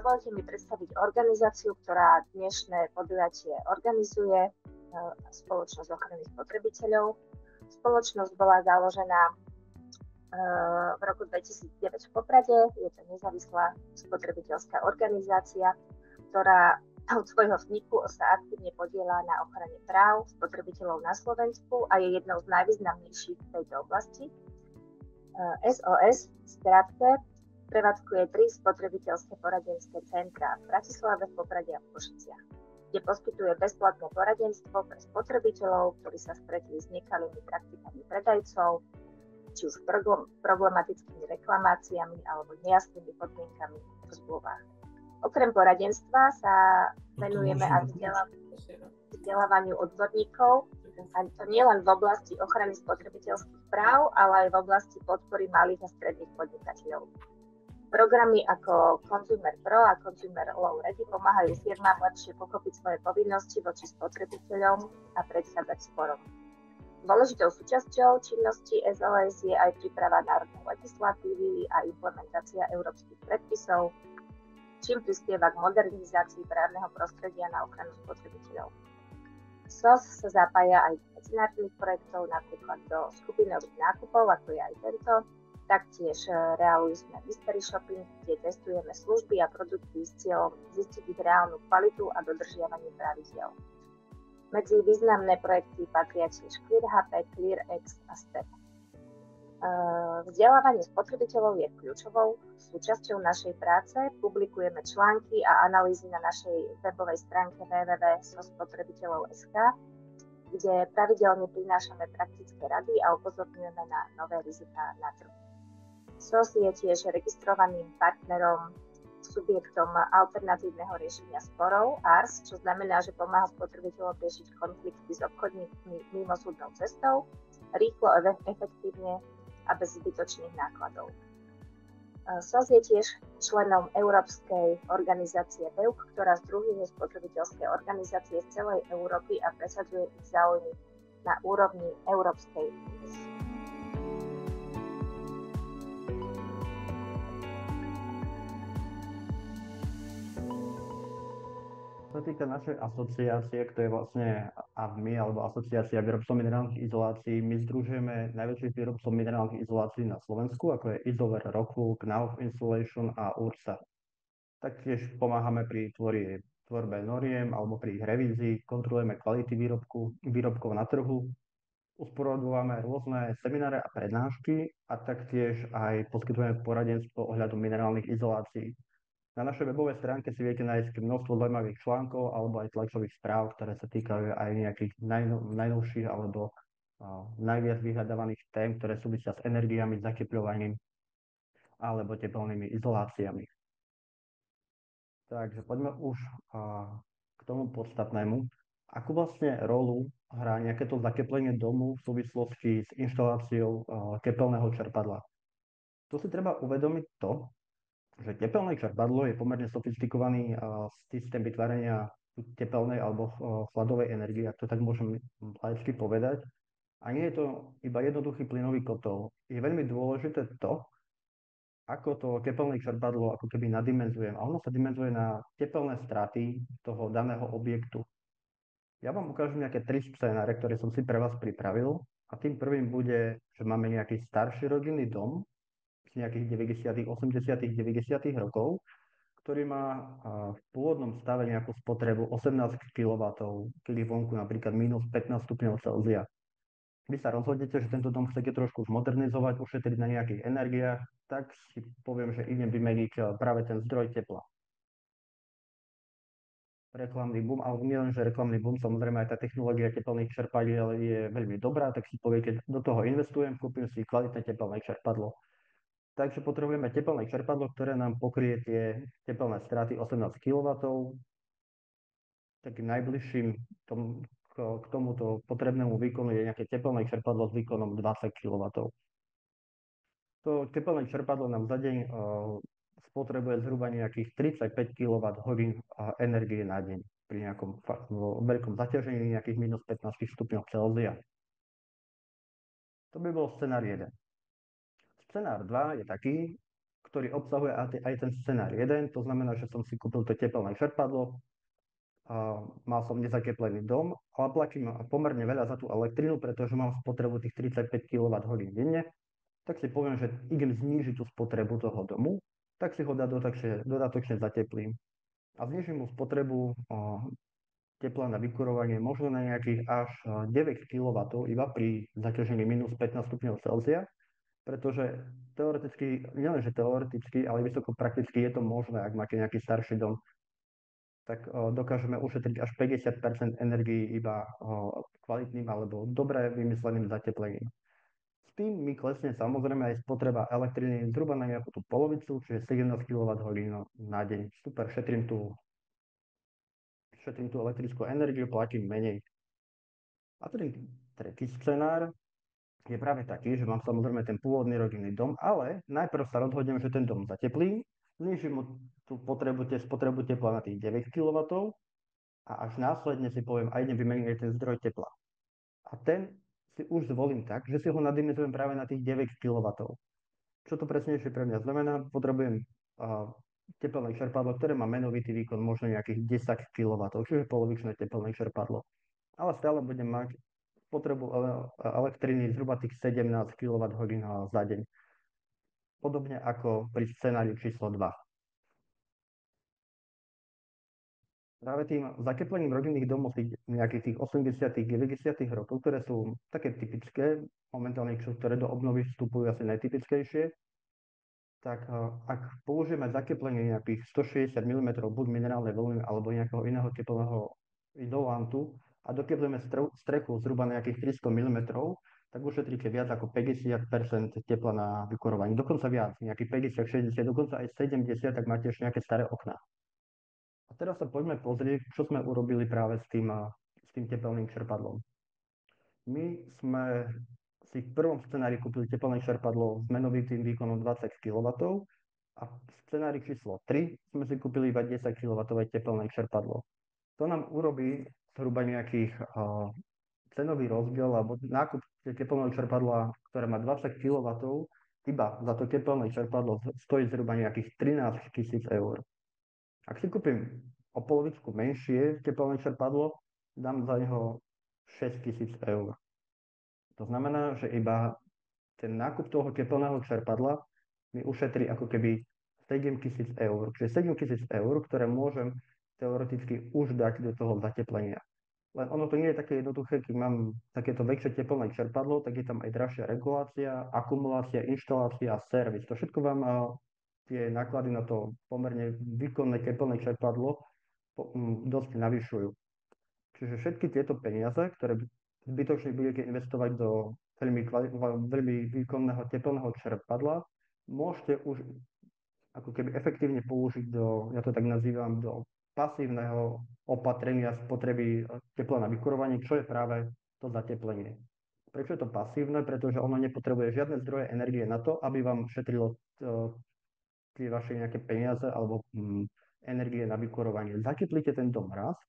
Dovolte mi predstaviť organizáciu, ktorá dnešné podujatie organizuje, Spoločnosť ochrany spotrebiteľov. Spoločnosť bola založená v roku 2009 v Poprade. Je to nezávislá spotrebiteľská organizácia, ktorá od svojho vzniku sa aktívne podieľa na ochrane práv spotrebiteľov na Slovensku a je jednou z najvýznamnejších v tejto oblasti. SOS v skratke prevádzkuje 3 spotrebiteľské poradenské centrá v Bratislave, v Poprade a v Košiciach, kde poskytuje bezplatné poradenstvo pre spotrebiteľov, ktorí sa stretli s nekalými praktikami predajcov, či už problematickými reklamáciami alebo nejasnými podmienkami v zmluvách. Okrem poradenstva sa venujeme aj vzdelávaniu odborníkov, a to nie len v oblasti ochrany spotrebiteľských práv, ale aj v oblasti podpory malých a stredných podnikateľov. Programy ako Consumer Pro a Consumer Law Ready pomáhajú firmám lepšie pochopiť svoje povinnosti voči spotrebiteľom a predchádzať sporom. Dôležitou súčasťou činnosti SOS je aj príprava národnej legislatívy a implementácia európskych predpisov, čím prispieva k modernizácii právneho prostredia na ochranu spotrebiteľov. SOS sa zapája aj do medzinárodných projektov, napríklad do skupinových nákupov, ako je aj tento. Taktiež realizujeme mystery shopping, kde testujeme služby a produkty s cieľom zistiť ich reálnu kvalitu a dodržiavanie pravidiel. Medzi významné projekty patria tiež ClearHP, ClearX a STEP. Vzdelávanie spotrebiteľov je kľúčovou súčasťou našej práce. Publikujeme články a analýzy na našej webovej stránke www.sospotrebiteľov.sk, kde pravidelne prinášame praktické rady a upozorňujeme na nové riziká na trhu. SOS je tiež registrovaným partnerom subjektom alternatívneho riešenia sporov ARS, čo znamená, že pomáha spotrebiteľom riešiť konflikty s obchodníkmi mimosúdnou cestou, rýchlo a efektívne a bez zbytočných nákladov. SOS je tiež členom Európskej organizácie BEUK, ktorá združuje spotrebiteľské organizácie z celej Európy a presadzuje ich záujmy na úrovni Európskej únie. Čo sa týka našej asociácie, to je vlastne AVMI, alebo Asociácia výrobcov minerálnych izolácií, my združujeme najväčších výrobcov minerálnych izolácií na Slovensku, ako je Isover, Rockwool, Knauf Insulation a Ursa. Taktiež pomáhame pri tvorbe noriem alebo pri ich revízii, kontrolujeme kvality výrobkov na trhu, usporadujeme rôzne semináre a prednášky a taktiež aj poskytujeme poradenstvo ohľadom minerálnych izolácií. Na našej webovej stránke si viete nájsť množstvo zaujímavých článkov alebo aj tlačových správ, ktoré sa týkajú aj nejakých najnovších alebo najviac vyhľadávaných tém, ktoré súvisia s energiami, zatepľovaním alebo teplnými izoláciami. Takže poďme už k tomu podstatnému. Akú vlastne rolu hrá nejaké to zateplenie domu v súvislosti s inštaláciou tepelného čerpadla? Tu si treba uvedomiť to, že tepelné čerpadlo je pomerne sofistikovaný systém vytvárania tepelnej alebo chladovej energie, ak to tak môžem laicky povedať. A nie je to iba jednoduchý plynový kotol. Je veľmi dôležité to, ako to tepelné čerpadlo ako keby nadimenzujeme. A ono sa dimenzuje na tepelné straty toho daného objektu. Ja vám ukážem nejaké 3 scenáre, ktoré som si pre vás pripravil. A tým prvým bude, že máme nejaký starší rodinný dom, nejakých 90., 80., 90. rokov, ktorý má v pôvodnom stave nejakú spotrebu 18 kW, kedy vonku napríklad minus 15 stupňov Celzia. Vy sa rozhodnete, že tento dom chcete trošku zmodernizovať, ušetriť na nejakých energiách, tak si poviem, že idem vymeniť práve ten zdroj tepla. Reklamný boom, ale nie len, že reklamný boom, samozrejme aj tá technológia teplných čerpadiel je veľmi dobrá, tak si poviete, do toho investujem, kúpim si kvalitné teplné čerpadlo. Takže potrebujeme teplné čerpadlo, ktoré nám pokrie tie teplné straty 18 kW. Takým najbližším k tomuto potrebnému výkonu je nejaké teplné čerpadlo s výkonom 20 kW. To teplné čerpadlo nám za deň spotrebuje zhruba nejakých 35 kWh energie na deň pri nejakom veľkom zaťažení nejakých minus 15 stupňov Celzia. To by bol scenár 1. Scenár 2 je taký, ktorý obsahuje aj ten scenár 1. To znamená, že som si kúpil to tepelné čerpadlo, a mal som nezateplený dom, ale platím pomerne veľa za tú elektrínu, pretože mám spotrebu tých 35 kWh denne, tak si poviem, že idem znížiť tú spotrebu toho domu, tak si ho dodatočne zateplím. A znižím mu spotrebu tepla na vykurovanie možno na nejakých až 9 kW iba pri zaťažení minus 15 stupňov Celzia, pretože teoreticky, nielenže teoreticky, ale vysoko prakticky je to možné, ak máte nejaký starší dom, tak dokážeme ušetriť až 50% energií iba kvalitným alebo dobre vymysleným zateplením. S tým mi klesne samozrejme aj spotreba elektriny zhruba na nejakú tú polovicu, čiže 17 kWh na deň. Super, šetrím tú elektrickú energiu, platím menej. A ten tretí scenár je práve taký, že mám samozrejme ten pôvodný rodinný dom, ale najprv sa rozhodnem, že ten dom zateplím, znižím mu tú spotrebu tepla na tých 9 kW a až následne si poviem, a idem vymeniť aj ten zdroj tepla. A ten si už zvolím tak, že si ho nadimenzujem práve na tých 9 kW. Čo to presnejšie pre mňa znamená? Potrebujem tepelné čerpadlo, ktoré má menovitý výkon možno nejakých 10 kW, čiže polovičné tepelné čerpadlo. Ale stále budem mať spotrebu elektriny zhruba tých 17 kWh za deň. Podobne ako pri scenári číslo 2. Práve tým zateplením rodinných domov nejakých tých 80 90 rokov, ktoré sú také typické, momentálne ktoré do obnovy vstupujú asi najtypickejšie, tak ak použijeme zateplenie nejakých 160 mm buď minerálnej vlny alebo nejakého iného teplného izolantu a doteplíme strechu zhruba nejakých 300 mm, tak ušetríte viac ako 50% tepla na vykurovanie. Dokonca viac, nejakých 50, 60, dokonca aj 70, tak máte ešte nejaké staré okná. A teraz sa poďme pozrieť, čo sme urobili práve s tým tepelným čerpadlom. My sme si v prvom scenári kúpili tepelné čerpadlo s menovitým výkonom 20 kW a v scenári číslo 3 sme si kúpili iba 10 kW tepelné čerpadlo. To nám urobí zhruba nejakých cenový rozdiel alebo nákup tepelného čerpadla, ktoré má 20 kW, iba za to tepelné čerpadlo stojí zhruba nejakých 13 000 eur. Ak si kúpim o polovičku menšie tepelné čerpadlo, dám za neho 6 000 eur. To znamená, že iba ten nákup toho tepelného čerpadla mi ušetrí ako keby 7 000 eur. Čiže 7 000 eur, ktoré môžem teoreticky už dať do toho zateplenia. Len ono to nie je také jednoduché, keď mám takéto väčšie teplné čerpadlo, tak je tam aj drahšia regulácia, akumulácia, inštalácia a servis. To všetko vám tie náklady na to pomerne výkonné teplné čerpadlo dosť navyšujú. Čiže všetky tieto peniaze, ktoré zbytočne budete investovať do veľmi výkonného teplného čerpadla, môžete už ako keby efektívne použiť ja to tak nazývam, do pasívneho opatrenia spotreby tepla na vykurovanie, čo je práve to zateplenie. Prečo je to pasívne? Pretože ono nepotrebuje žiadne zdroje energie na to, aby vám šetrilo tie vaše nejaké peniaze alebo energie na vykurovanie. Zateplíte ten dom raz,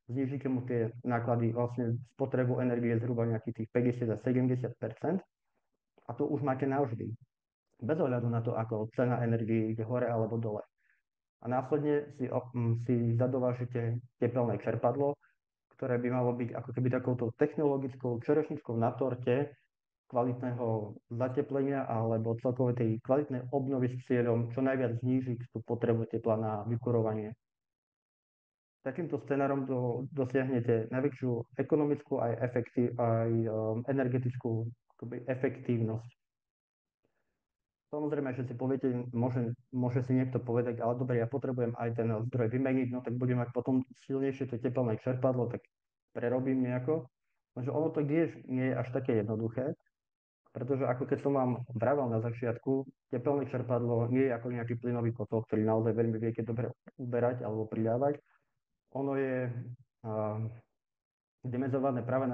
znižíte mu tie náklady, vlastne spotrebu energie zhruba nejakých tých 50 a 70% a to už máte navždy. Bez ohľadu na to, ako cena energie ide hore alebo dole. A následne si zadovážite tepelné čerpadlo, ktoré by malo byť ako keby takouto technologickou čerešničkou na torte kvalitného zateplenia alebo celkovej tej kvalitnej obnovy s cieľom čo najviac znížiť tú potrebu tepla na vykurovanie. Takýmto scenárom dosiahnete najväčšiu ekonomickú aj energetickú efektívnosť. Samozrejme, že si poviete, môže si niekto povedať, ale dobre, ja potrebujem aj ten zdroj vymeniť, no tak budem mať potom silnejšie to tepelné čerpadlo, tak prerobím nejako. Lenže ono to nie je až také jednoduché, pretože ako keď som vám vravel na začiatku, tepelné čerpadlo nie je ako nejaký plynový kotol, ktorý naozaj veľmi viete dobre uberať alebo pridávať. Ono je dimenzované práve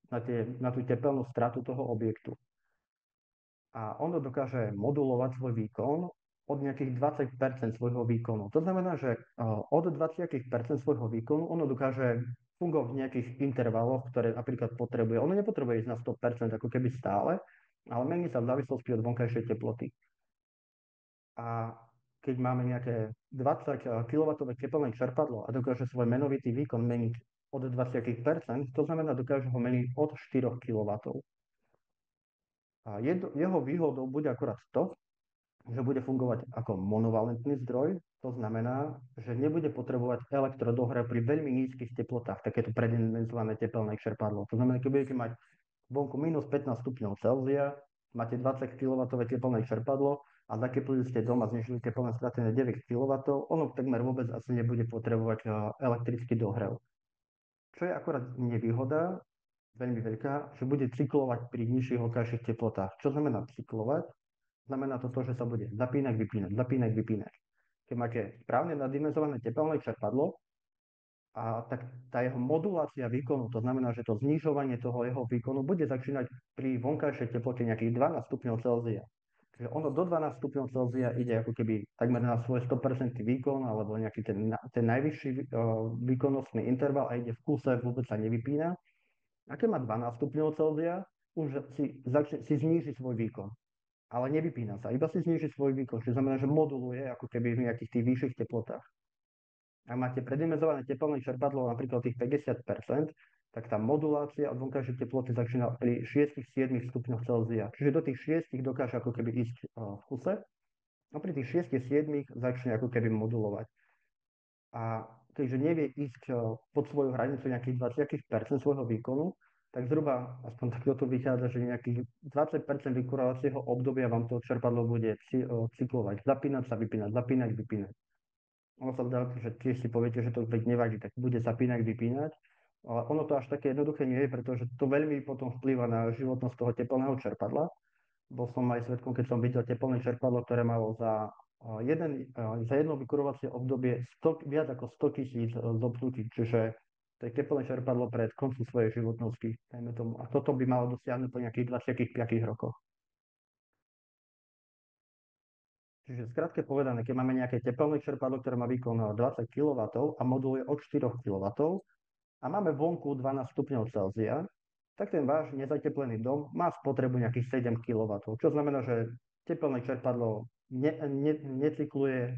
na tú tepelnú stratu toho objektu. A ono dokáže modulovať svoj výkon od nejakých 20% svojho výkonu. To znamená, že od 20% svojho výkonu ono dokáže fungovať v nejakých intervaloch, ktoré napríklad potrebuje. Ono nepotrebuje ísť na 100% ako keby stále, ale mení sa v závislosti od vonkajšej teploty. A keď máme nejaké 20 kW tepelné čerpadlo a dokáže svoj menovitý výkon meniť od 20%, to znamená, dokáže ho meniť od 4 kW. A jeho výhodou bude akorát to, že bude fungovať ako monovalentný zdroj, to znamená, že nebude potrebovať elektrodohrev pri veľmi nízkych teplotách, takéto predimenzované tepelné čerpadlo. To znamená, keď budete mať vonku minus 15 stupňov Celzia, máte 20 kW teplné čerpadlo a zateplili ste dom a znižili teplné straty na 9 kW, ono takmer vôbec asi nebude potrebovať elektrický dohrev. Čo je akorát nevýhoda, veľmi veľká, že bude cyklovať pri nižších vonkajších teplotách. Čo znamená cyklovať? Znamená to, že sa bude zapínať, vypínať, zapínať, vypínať. Keď máte správne nadimenzované tepelné čerpadlo, a tak tá jeho modulácia výkonu, to znamená, že to znižovanie toho jeho výkonu bude začínať pri vonkajšej teplote nejakých 12 stupňov Celzia. Čiže ono do 12 stupňov Celzia ide ako keby takmer na svoj 100% výkon alebo nejaký ten najvyšší výkonnostný interval a ide v kúse, vôbec sa nevypína. A keď má 12 stupňov Celzia, už si zníži svoj výkon. Ale nevypína sa, iba si zníži svoj výkon, čo znamená, že moduluje ako keby v nejakých tých vyšších teplotách. Ak máte predimenzované tepelné čerpadlo napríklad tých 50%, tak tá modulácia od vonkajšej teploty začína pri 6-7 stupňoch Celzia. Čiže do tých 6 dokáže ako keby ísť v kuse a pri tých 6-7 začne ako keby modulovať. A keďže nevie ísť pod svoju hranicu nejakých 20% svojho výkonu, tak zhruba, aspoň takto to vychádza, že nejakých 20% vykurovacieho obdobia vám to čerpadlo bude cyklovať. Zapínať sa, vypínať, zapínať, vypínať. Ono sa dá, že tiež si poviete, že to veď nevadí, tak bude zapínať, vypínať. Ale ono to až také jednoduché nie je, pretože to veľmi potom vplýva na životnosť toho teplného čerpadla. Bol som aj svedkom, keď som videl teplné čerpadlo, ktoré malo za jedno vykurovacie obdobie viac ako 100 000 zopnutí, čiže to je teplné čerpadlo pred koncom svojej životnosti, dajme tomu. A toto by malo dosiahnuť po nejakých 25 rokoch. Čiže skrátke povedané, keď máme nejaké teplné čerpadlo, ktoré má výkon 20 kW a moduluje od 4 kW a máme vonku 12 stupňov Celzia, tak ten váš nezateplený dom má spotrebu nejakých 7 kW, čo znamená, že teplné čerpadlo necykluje,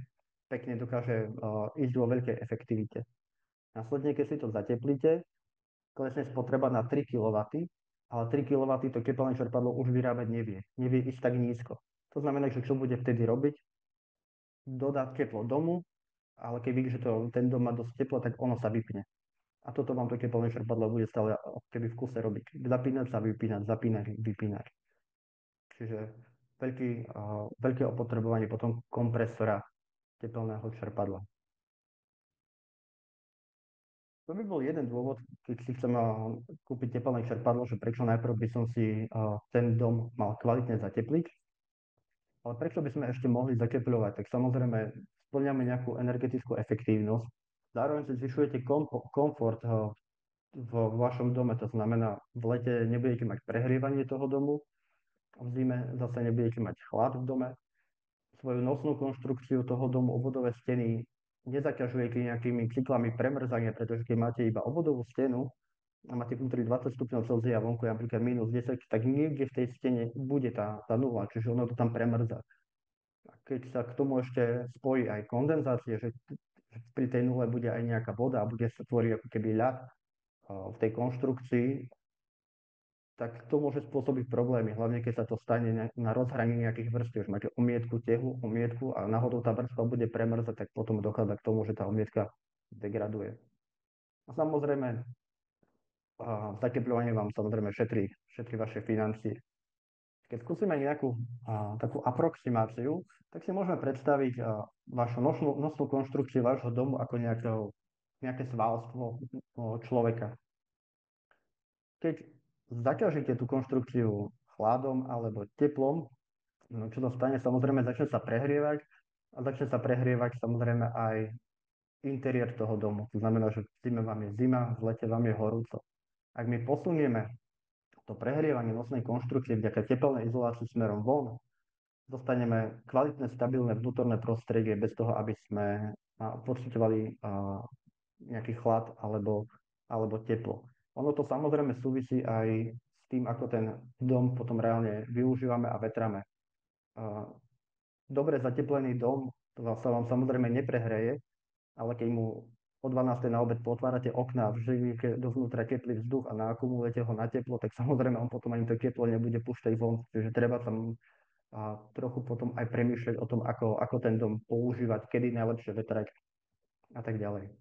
pekne dokáže ísť vo veľkej efektivite. Následne, keď si to zateplíte, klesne spotreba na 3 kW, ale 3 kW to teplné čerpadlo už vyrábať nevie. Nevie ísť tak nízko. To znamená, že čo bude vtedy robiť? Dodať teplo domu, ale keď vidí, že ten dom má dosť teplo, tak ono sa vypne. A toto vám to teplné čerpadlo bude stále keby v kuse robiť. Zapínať sa, vypínať, zapínať, vypínať. Čiže veľké opotrebovanie potom kompresora teplného čerpadla. To by bol jeden dôvod, keď si chcem kúpiť teplné čerpadlo, že prečo najprv by som si ten dom mal kvalitne zatepliť. Ale prečo by sme ešte mohli zateplovať? Tak samozrejme splňame nejakú energetickú efektívnosť. Zároveň si zvyšujete komfort v vašom dome. To znamená, v lete nebudete mať prehrievanie toho domu, v zime zase nebudete mať chlad v dome. Svoju nosnú konštrukciu toho domu, obvodové steny nezaťažujete nejakými cyklami premrzania, pretože keď máte iba obvodovú stenu a máte vnútri 20 stupňov Celzia a vonku je napríklad minus 10, tak niekde v tej stene bude tá nula, čiže ono to tam premrzá. A keď sa k tomu ešte spojí aj kondenzácie, že pri tej nule bude aj nejaká voda a bude sa tvoriť ako keby ľad v tej konštrukcii, tak to môže spôsobiť problémy, hlavne keď sa to stane na rozhraní nejakých vrstiev. Máte omietku, tehlu, omietku a náhodou tá vrstva bude premrzať, tak potom dochádza k tomu, že tá omietka degraduje. A samozrejme, zateplovanie vám samozrejme šetrí vaše financie. Keď skúsime nejakú takú aproximáciu, tak si môžeme predstaviť vašu nosnú konštrukciu vášho domu ako nejaké svalstvo človeka. Keď zaťažíte tú konštrukciu chladom alebo teplom, no čo sa stane, samozrejme začne sa prehrievať a začne sa prehrievať samozrejme aj interiér toho domu. To znamená, že v zime vám je zima, v lete vám je horúco. Ak my posunieme to prehrievanie nosnej konštrukcie vďaka tepelnej izolácii smerom von, dostaneme kvalitné, stabilné vnútorné prostredie bez toho, aby sme pociťovali nejaký chlad alebo teplo. Ono to samozrejme súvisí aj s tým, ako ten dom potom reálne využívame a vetrame. dobre zateplený dom sa vám samozrejme neprehreje, ale keď mu o 12. na obed potvárate okná, vžijete dovnútra teplý vzduch a naakumulujete ho na teplo, tak samozrejme on potom ani to teplo nebude púšťať von. Čiže treba tam trochu potom aj premýšľať o tom, ako ten dom používať, kedy najlepšie vetrať a tak ďalej.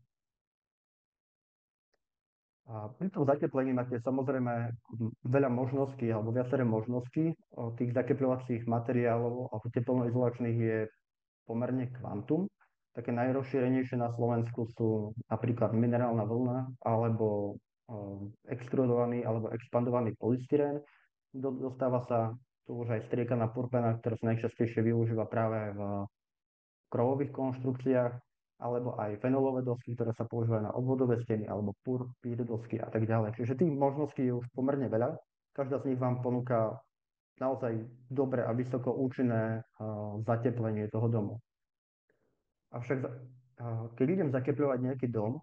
A pri tom zateplení máte samozrejme veľa možností alebo viaceré možnosti. Tých zateplovacích materiálov alebo teplnoizolačných je pomerne kvantum. Také najrozšírenejšie na Slovensku sú napríklad minerálna vlna alebo extrudovaný alebo expandovaný polystyrén. Dostáva sa tu už aj striekaná purpena, ktorá sa najčastejšie využíva práve v krovových konštrukciách, alebo aj fenolové dosky, ktoré sa používajú na obvodové steny, alebo pír dosky a tak ďalej. Čiže tých možností je už pomerne veľa. Každá z nich vám ponúka naozaj dobré a vysoko účinné zateplenie toho domu. Avšak keď idem zateplovať nejaký dom,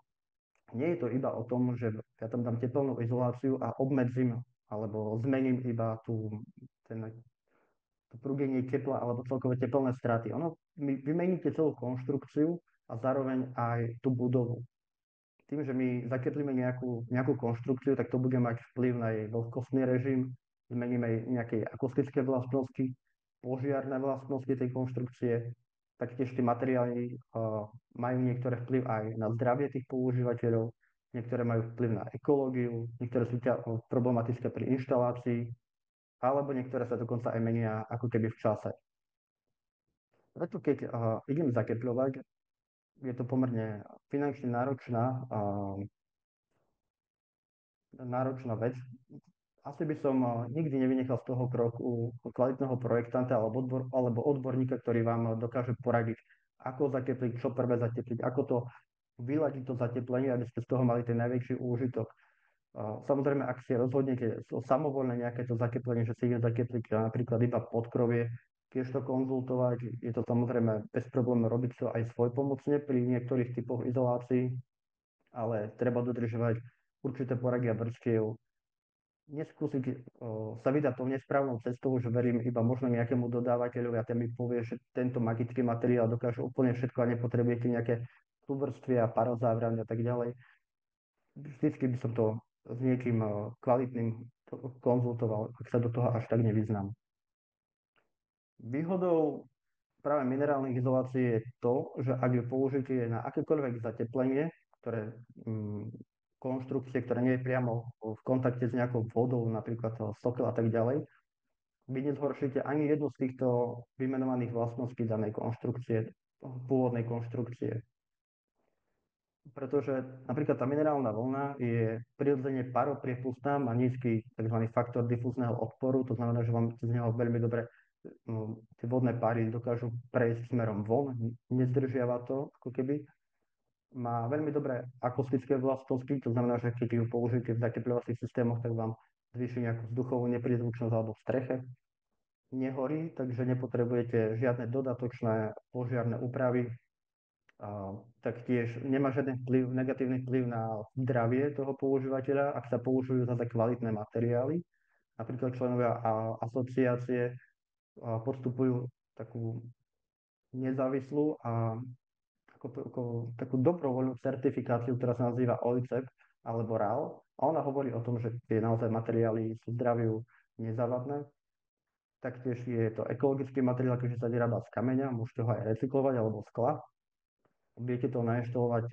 nie je to iba o tom, že ja tam dám teplnú izoláciu a obmedzím alebo zmením iba ten to prúdenie tepla alebo celkové teplné straty. My vymeníte celú konštrukciu a zároveň aj tú budovu. Tým, že my zateplíme nejakú konštrukciu, tak to bude mať vplyv na jej vlhkostný režim, zmeníme jej nejaké akustické vlastnosti, požiarné vlastnosti tej konštrukcie, taktiež tie materiály majú niektoré vplyv aj na zdravie tých používateľov, niektoré majú vplyv na ekológiu, niektoré sú problematické pri inštalácii, alebo niektoré sa dokonca aj menia ako keby v čase. Preto keď idem zakepľovať, je to pomerne finančne náročná vec. Asi by som nikdy nevynechal z toho kroku kvalitného projektanta alebo odborníka, ktorý vám dokáže poradiť, ako zatepliť, čo prvé zatepliť, ako to vyladiť to zateplenie, aby ste z toho mali ten najväčší úžitok. Samozrejme, ak si rozhodnete samovolné nejaké to zateplenie, že si idem zatepliť napríklad iba podkrovie, tiež to konzultovať, je to samozrejme bez problémov robiť to aj svojpomocne pri niektorých typoch izolácií, ale treba dodržovať určité poradia vrstiev. Neskúsiť sa vydať tou nesprávnou cestou, že verím iba možno nejakému dodávateľovi a ten mi povie, že tento magický materiál dokáže úplne všetko a nepotrebujete nejaké súvrstvia, parazávrania a tak ďalej. Vždycky by som to s niekým kvalitným konzultoval, ak sa do toho až tak nevyznám. Výhodou práve minerálnych izolácií je to, že ak ju použijete na akékoľvek zateplenie, ktoré konštrukcie, ktoré nie je priamo v kontakte s nejakou vodou, napríklad sokel a tak ďalej, vy nezhoršíte ani jednu z týchto vymenovaných vlastností danej konštrukcie, pôvodnej konštrukcie. Pretože napríklad tá minerálna vlna je prirodzene paropriepustná, má nízky tzv. Faktor difúzneho odporu, to znamená, že vám z neho veľmi dobre tie vodné páry dokážu prejsť smerom von, nezdržiava to ako keby. Má veľmi dobré akustické vlastnosti, to znamená, že keď ju použijete v zatepľovacích systémoch, tak vám zvýši nejakú vzduchovú neprízvučnosť alebo v streche. Nehorí, takže nepotrebujete žiadne dodatočné požiarne úpravy. Taktiež nemá žiadny negatívny vplyv na zdravie toho používateľa, ak sa použijú za kvalitné materiály. Napríklad členovia asociácie podstupujú takú nezávislú a takú dobrovoľnú certifikáciu, ktorá sa nazýva OICEP alebo RAL. A ona hovorí o tom, že tie naozaj materiály sú zdraviu nezávadné. Taktiež je to ekologický materiál, keďže sa vyrába z kameňa, môžete ho aj recyklovať alebo skla. Viete to nainštalovať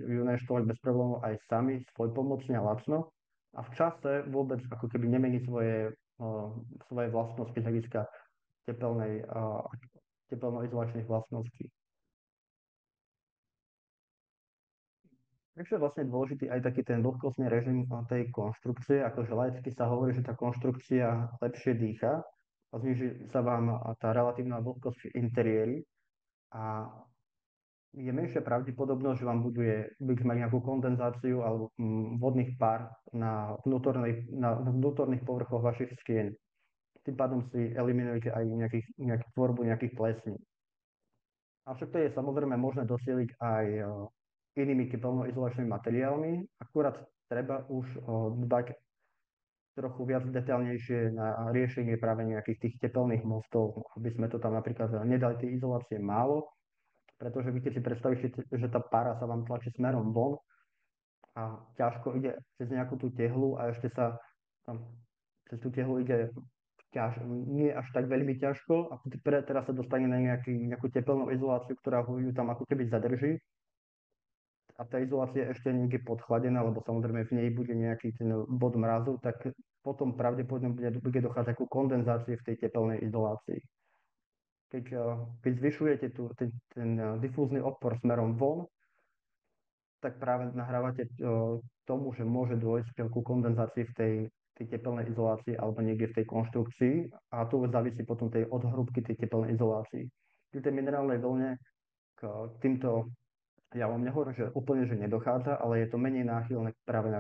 bez problémov aj sami, svojpomocne a lacno. A v čase vôbec ako keby nemení svoje vlastnosti z hľadiska tepelno-izolačných vlastností. Takže vlastne dôležitý aj taký ten vlhkostný režim tej konštrukcie, akože laicky sa hovorí, že tá konštrukcia lepšie dýcha a zniží sa vám tá relatívna vlhkosť v interiéri a je menšia pravdepodobnosť, že vám bude mať nejakú kondenzáciu alebo vodných pár na vnútorných povrchoch vašich stien. Tým pádom si eliminujete aj nejakú tvorbu nejakých plesní. Avšak to je samozrejme možné dosieliť aj inými tepelnoizolačnými materiálmi, akurát treba už dbať trochu viac detailnejšie na riešenie práve nejakých tých tepelných mostov, aby sme to tam napríklad nedali tie izolácie málo, pretože vy keď si predstavíte, že tá pára sa vám tlačí smerom von a ťažko ide cez nejakú tú tehlu a ešte sa tam cez tú tehlu ide nie až tak veľmi ťažko a teraz sa dostane na nejakú tepelnú izoláciu, ktorá ju tam ako keby zadrží a tá izolácia je ešte niekde podchladená, lebo samozrejme v nej bude nejaký ten bod mrazu, tak potom pravdepodobne bude dochádzať ku kondenzácii v tej tepelnej izolácii. Keď zvyšujete ten difúzny odpor smerom von, tak práve nahrávate tomu, že môže dôjsť ku kondenzácii v tej tepelnej izolácii alebo niekde v tej konštrukcii a tu závisí potom od hrúbky tej tepelnej izolácii. Pri tej minerálnej vlne k týmto, ja vám nehovorím, že úplne, že nedochádza, ale je to menej náchylné práve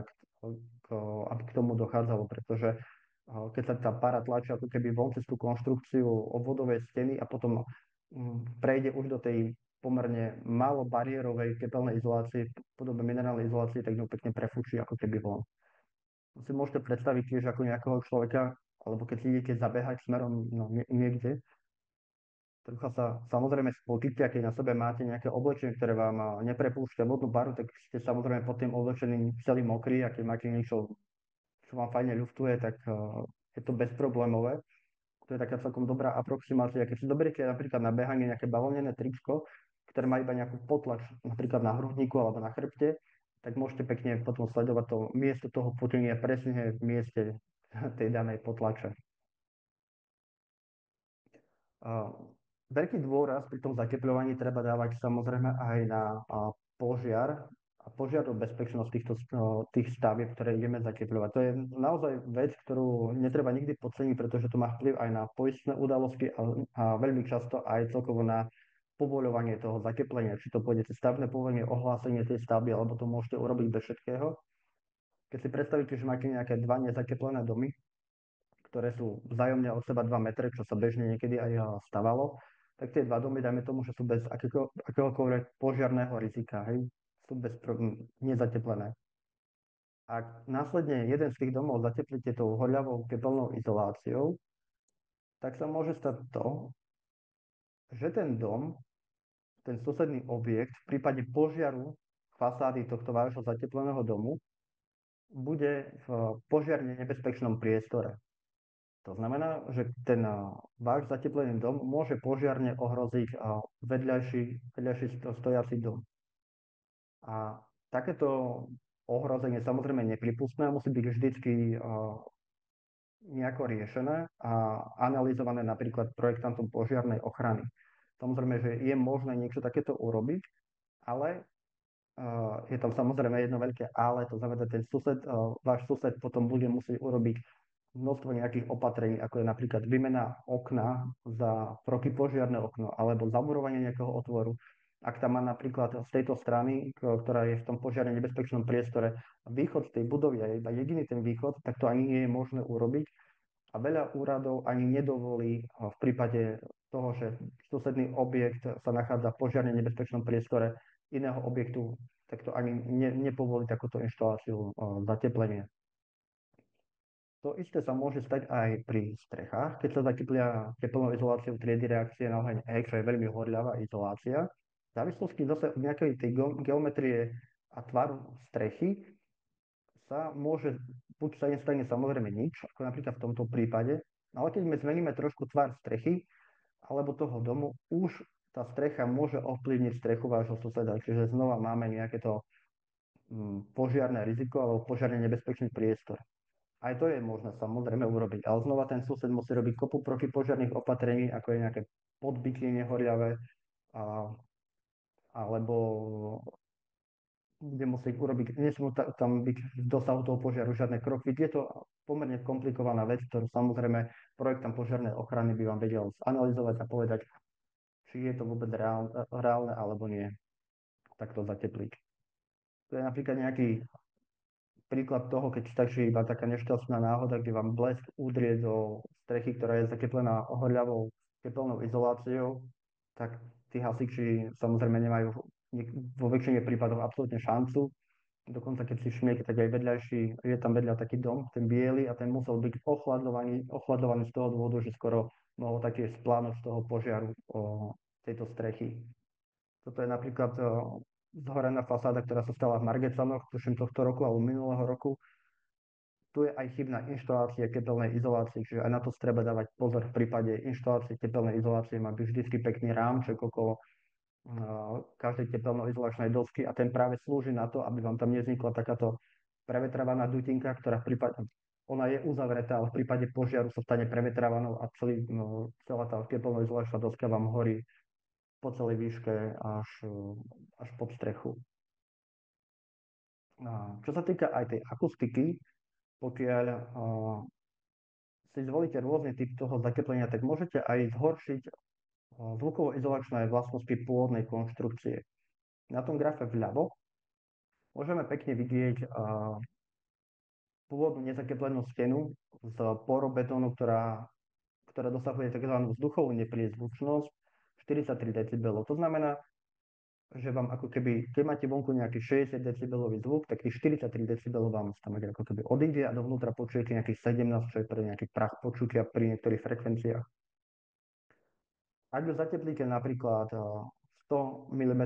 aby k tomu dochádzalo, pretože keď sa tá para tlačí ako keby von cez tú konštrukciu obvodovej steny a potom prejde už do tej pomerne málo bariérovej tepelnej izolácie, podobe minerálnej izolácie, tak ňou pekne prefúči ako keby von. To si môžete predstaviť tiež ako nejakého človeka, alebo keď si idete zabehať smerom niekde, trocha sa samozrejme spotíte a keď na sebe máte nejaké oblečenie, ktoré vám neprepúšťa vodnú baru, tak ste samozrejme pod tým oblečením celý mokrý a keď máte niečo, čo vám fajne ľuftuje, tak je to bezproblémové. To je taká celkom dobrá aproximácia. Keď si zoberiete napríklad na behanie nejaké bavlnené tričko, ktoré má iba nejakú potlač, napríklad na hrudníku alebo na chrbte, tak môžete pekne potom sledovať to miesto toho potenia presne v mieste tej danej potlače. Veľký dôraz pri tom zatepľovaní treba dávať samozrejme aj na požiar a požiarovú bezpečnosť tých stavieb, ktoré ideme zatepľovať. To je naozaj vec, ktorú netreba nikdy podceniť, pretože to má vplyv aj na poistné udalosti a veľmi často aj celkovo na povoľovanie toho zateplenia. Či to pôjde cez stavebné povolenie, ohlásenie tej stavby, alebo to môžete urobiť bez všetkého. Keď si predstavíte, že máte nejaké dva nezateplené domy, ktoré sú vzájomne od seba 2 metre, čo sa bežne niekedy aj stavalo, tak tie dva domy, dajme tomu, že sú bez akéhokoľvek požiarného rizika, hej, sú nezateplené. Ak následne jeden z tých domov zateplíte tou horľavou tepelnou izoláciou, tak sa môže stať to, že ten dom, ten susedný objekt v prípade požiaru fasády tohto vášho zatepleného domu bude v požiarne nebezpečnom priestore. To znamená, že ten váš zateplený dom môže požiarne ohroziť vedľajší stojací dom. A takéto ohrozenie samozrejme nepripustné, musí byť vždycky nejako riešené a analyzované napríklad projektantom požiarnej ochrany. Samozrejme, že je možné niečo takéto urobiť, ale je tam samozrejme jedno veľké ale, to znamená, že váš sused potom bude musieť urobiť množstvo nejakých opatrení, ako je napríklad výmena okna za protipožiarne okno alebo zamurovanie nejakého otvoru. Ak tam má napríklad z tejto strany, ktorá je v tom požiarne nebezpečnom priestore, východ z tej budovy a iba jediný ten východ, tak to ani nie je možné urobiť. A veľa úradov ani nedovolí v prípade toho, že susedný objekt sa nachádza v požiarne nebezpečnom priestore iného objektu, tak to ani nepovolí takúto inštaláciu zateplenia. To isté sa môže stať aj pri strechách, keď sa zateplia teplnou izoláciou triedy reakcie na oheň E, čo je veľmi horľavá izolácia. V závislosti zase od nejakej tej geometrie a tvaru strechy sa môže, buď sa nestane samozrejme nič, ako napríklad v tomto prípade, ale keď my zmeníme trošku tvar strechy alebo toho domu, už tá strecha môže ovplyvniť strechu vášho suseda, čiže znova máme nejaké to požiarne riziko alebo požiarne nebezpečný priestor. Aj to je možné samozrejme urobiť, ale znova ten sused musí robiť kopu protipožiarnych opatrení, ako je nejaké podbytie nehoriavé, alebo bude musieť urobiť, nesmú tam byť v dosahu toho požiaru žiadne kroky. Je to pomerne komplikovaná vec, ktorú samozrejme projektant požiarnej ochrany by vám vedel zanalizovať a povedať, či je to vôbec reálne alebo nie. Takto zatepliť. To je napríklad nejaký príklad toho, keď stačí iba taká nešťastná náhoda, kde vám blesk udrie do strechy, ktorá je zateplená ohľadľavou tepelnou izoláciou, tak tí hasiči samozrejme nemajú vo väčšine prípadov absolútne šancu Dokonca keď si všimnete, tak aj vedľajší, je tam vedľa taký dom, ten biely, a ten musel byť ochladovaný z toho dôvodu, že skoro mohol taktiež splánuť z toho požiaru tejto strechy. Toto je napríklad zhorená fasáda, ktorá sa stala v Margecanoch, tuším tohto roku alebo minulého roku. Tu je aj chybná inštalácia tepelnej izolácie, čiže aj na to treba dávať pozor. V prípade inštalácie tepelnej izolácie má byť vždy pekný rámček okolo každej tepelno-izolačnej dosky, a ten práve slúži na to, aby vám tam nevznikla takáto prevetravaná dutinka, ktorá v prípade, ona je uzavretá, ale v prípade požiaru sa stane prevetravanou a celá tá tepelno-izolačná doska vám horí po celej výške až pod strechu. Čo sa týka aj tej akustiky, pokiaľ si zvolíte rôzny typ toho zateplenia, tak môžete aj zhoršiť zvukovo-izolačné vlastnosti pôvodnej konštrukcie. Na tom grafe vľavo môžeme pekne vidieť pôvodnú nezateplenú stenu z porobetónu, ktorá dosahuje tzv. Vzduchovú nepriezvučnosť 43 decibelov. To znamená, že vám ako keby, keď máte vonku nejaký 60 decibelový zvuk, tak tých 43 decibelov vám tam ako keby odíde a dovnútra počujete nejakých 17, čo je pre nejaký prach počutia pri niektorých frekvenciách. Ak ju zateplíte napríklad 100 mm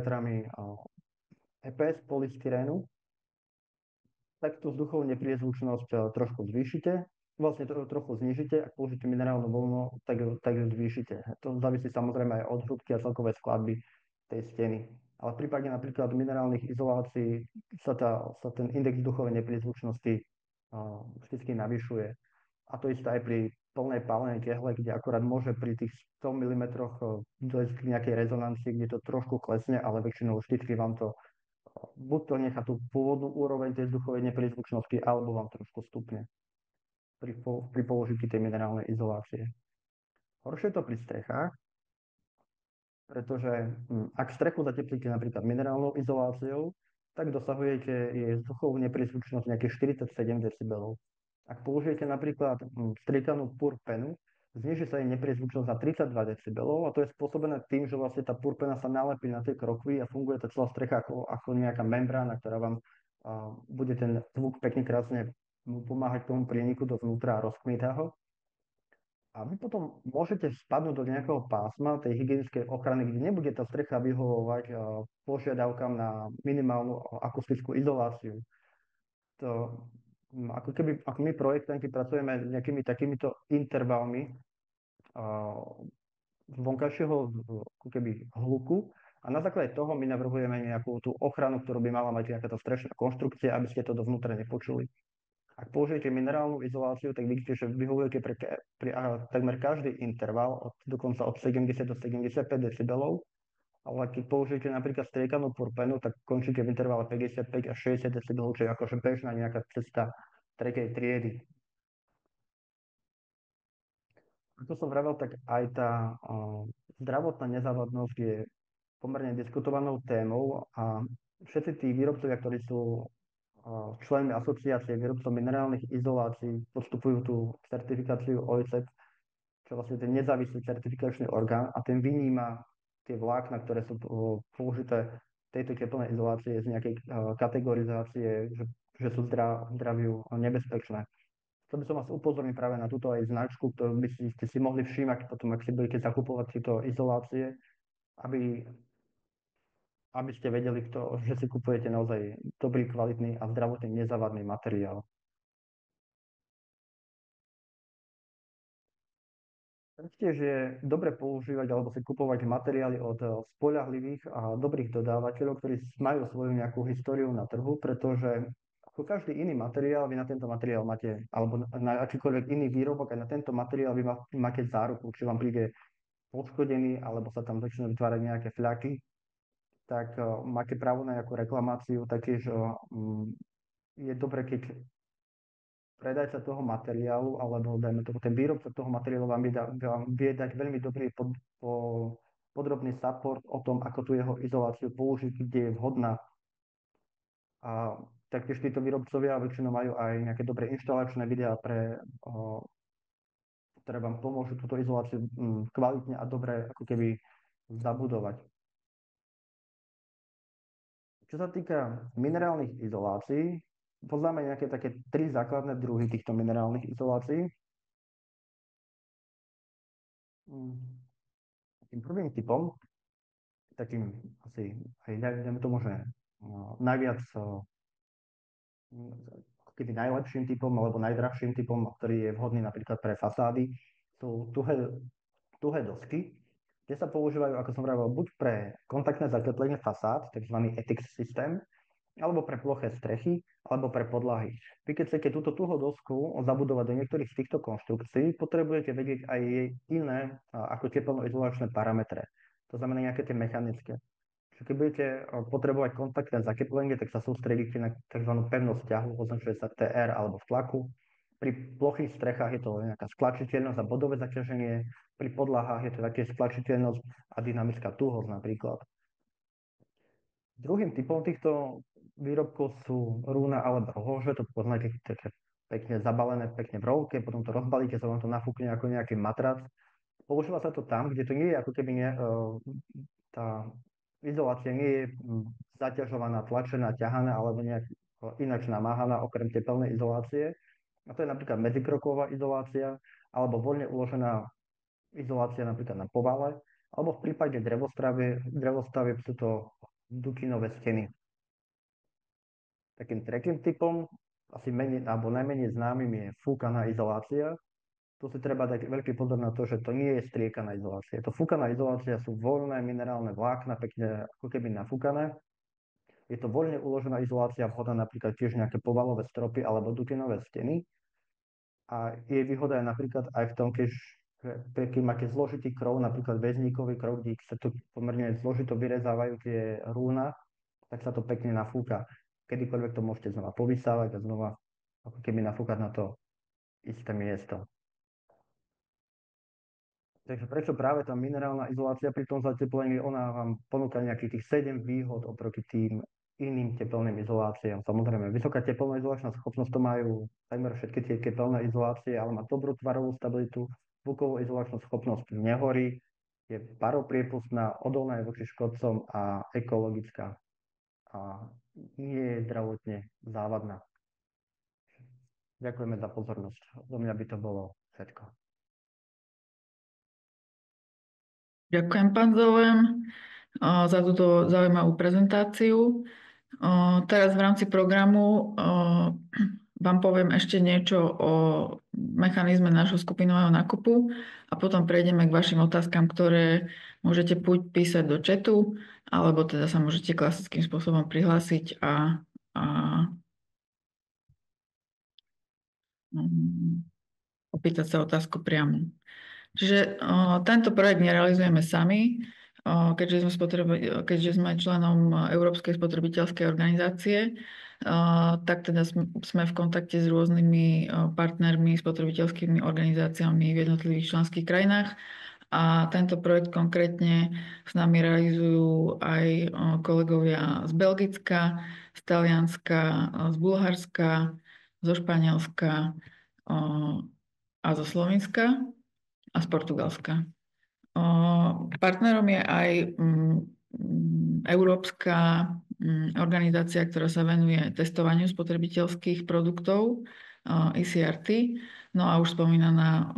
EPS polystyrénu, tak tú vzduchovú nepriezvučnosť trošku zvýšite, vlastne trochu znižite, ak použijete minerálnu voľnu, tak ju zvýšite. To závisí samozrejme aj od hrúbky a celkovej skladby tej steny. Ale v prípade napríklad minerálnych izolácií sa ten index vzduchovej nepriezvučnosti vždy navyšuje. A to isté aj pri plnej pálenej tehle, kde akorát môže pri tých 100 mm dojsť k nejakej rezonancii, kde to trošku klesne, ale väčšinou vždy vám to buď to nechá tú pôvodnú úroveň tej vzduchovej neprizvučnosti, alebo vám trošku stupne pri použití tej minerálnej izolácie. Horšie je to pri strechách, pretože ak strechu zateplíte napríklad minerálnou izoláciou, tak dosahujete jej vzduchovú neprizvučnosť nejakých 47 decibelov. Ak použijete napríklad strikanú purpenu, zniží sa jej neprizvučnosť na 32 decibelov, a to je spôsobené tým, že vlastne tá purpena sa nalepí na tie krokvy a funguje tá celá strecha ako nejaká membrána, ktorá vám bude ten zvuk pekne krásne pomáhať tomu prieniku dovnútra a rozkmitá ho. A vy potom môžete spadnúť do nejakého pásma tej hygienickej ochrany, kde nebude tá strecha vyhovovať požiadavkám na minimálnu akustickú izoláciu. To, ako keby, ako my projektanti pracujeme s nejakými takýmito intervalmi vonkajšieho ako keby hluku, a na základe toho my navrhujeme nejakú tú ochranu, ktorú by mala mať nejaká tá strešná konštrukcia, aby ste to dovnútra nepočuli. Ak použijete minerálnu izoláciu, tak vidíte, že vyhovujete pri takmer každý interval, dokonca od 70 do 75 decibelov, ale keď použijete napríklad striekanú purpenu, tak končíte v intervale 55 až 60 decibelov, čo je akože bežná nejaká cesta tretej triedy. Ako som vravel, tak aj tá zdravotná nezávadnosť je pomerne diskutovanou témou, a všetci tí výrobcovia, ktorí sú členmi asociácie výrobcov minerálnych izolácií, podstupujú tú certifikáciu OECD, čo vlastne ten nezávislý certifikačný orgán, a ten vyníma tie vlákna, ktoré sú použité v tejto teplnej izolácie z nejakej kategorizácie, že sú zdraviu nebezpečné. Chcel by som vás upozorniť práve na túto aj značku, ktorú ste si mohli všímať potom, ak si budete zakupovať tieto izolácie, aby ste vedeli, že si kupujete naozaj dobrý, kvalitný a zdravotne nezávadný materiál. Taktiež je dobre používať alebo si kupovať materiály od spoľahlivých a dobrých dodávateľov, ktorí majú svoju nejakú históriu na trhu, pretože ako každý iný materiál, vy na tento materiál máte, alebo na akýkoľvek iný výrobok, aj na tento materiál vy máte záruku, či vám príde poškodený, alebo sa tam začnú vytvárať nejaké fľaky, tak máte právo na nejakú reklamáciu. Taktiež je dobre, keď predajca toho materiálu, alebo dajme tomu ten výrobca toho materiálu vám vie dať veľmi dobrý podrobný support o tom, ako tú jeho izoláciu použiť, kde je vhodná. A taktiež títo výrobcovia väčšinou majú aj nejaké dobré inštalačné videá, ktoré vám pomôžu túto izoláciu kvalitne a dobre ako keby zabudovať. Čo sa týka minerálnych izolácií, poznáme nejaké také 3 základné druhy týchto minerálnych izolácií. Tým prvým typom, takým asi aj dajme tomu, že najviac ako keby najlepším typom alebo najdrahším typom, ktorý je vhodný napríklad pre fasády, sú tuhé dosky, kde sa používajú, ako som vravel, buď pre kontaktné zateplenie fasád, tzv. ETICS systém, alebo pre ploché strechy, alebo pre podlahy. Vy keď chcete túto tuhú dosku zabudovať do niektorých z týchto konštrukcií, potrebujete vedieť aj jej iné ako teplnoizolačné parametre. To znamená nejaké tie mechanické. Čiže keď budete potrebovať kontaktné zateplenie, tak sa sústredíte na tzv. Pevnosť ťahu, označuje sa TR alebo v tlaku. Pri plochých strechách je to nejaká stlačiteľnosť a bodové zaťaženie. Pri podlahách je to taktiež stlačiteľnosť a dynamická tuhosť napríklad. Druhým typom týchto výrobkov sú rúna alebo rohože, to poznáte také pekne zabalené, pekne v rolke, potom to rozbalíte, sa vám to nafúkne ako nejaký matrac. Používa sa to tam, kde to nie je ako keby tá izolácia nie je zaťažovaná, tlačená, ťahaná alebo nejak ináč namáhaná okrem tepelnej izolácie. A to je napríklad medzikroková izolácia alebo voľne uložená izolácia napríklad na povale, alebo v prípade drevostavie sú to dukinové steny. Takým tretím typom, asi menej, alebo najmenej známym je fúkaná izolácia. Tu si treba dať veľký pozor na to, že to nie je striekaná izolácia. To fúkaná izolácia sú voľné minerálne vlákna, pekne ako keby nafúkané. Je to voľne uložená izolácia, vhodná napríklad tiež nejaké povalové stropy alebo dukinové steny. A jej výhoda je napríklad aj v tom, keď máte zložitý krov, napríklad väzníkový krov, kde sa tu pomerne zložito vyrezávajú tie rúna, tak sa to pekne nafúka. Kedykoľvek to môžete znova povysávať a znova ako keby nafúkať na to isté miesto. Takže prečo práve tá minerálna izolácia pri tom zateplení, ona vám ponúka nejakých tých 7 výhod oproti tým iným teplným izoláciám. Samozrejme, vysoká teplná izolačná schopnosť to majú takmer všetky tie teplné izolácie, ale má dobrú tvarovú stabilitu, zvukovú izolačnú schopnosť nehorí, je paropriepustná, odolná je voči škodcom a ekologická. A nie je zdravotne závadná. Ďakujeme za pozornosť. Do mňa by to bolo všetko. Ďakujem, pán Zolem, za túto zaujímavú prezentáciu. Teraz v rámci programu vám poviem ešte niečo o mechanizme nášho skupinového nákupu a potom prejdeme k vašim otázkam, ktoré môžete buď písať do chatu, alebo teda sa môžete klasickým spôsobom prihlásiť a opýtať sa otázku priamo. Čiže tento projekt nerealizujeme sami, keďže sme členom Európskej spotrebiteľskej organizácie, tak teda sme v kontakte s rôznymi partnermi, spotrebiteľskými organizáciami v jednotlivých členských krajinách. A tento projekt konkrétne s nami realizujú aj kolegovia z Belgicka, z Talianska, z Bulharska, zo Španielska a zo Slovenska a z Portugalska. Partnerom je aj európska organizácia, ktorá sa venuje testovaniu spotrebiteľských produktov, ECRT, no a už spomínaná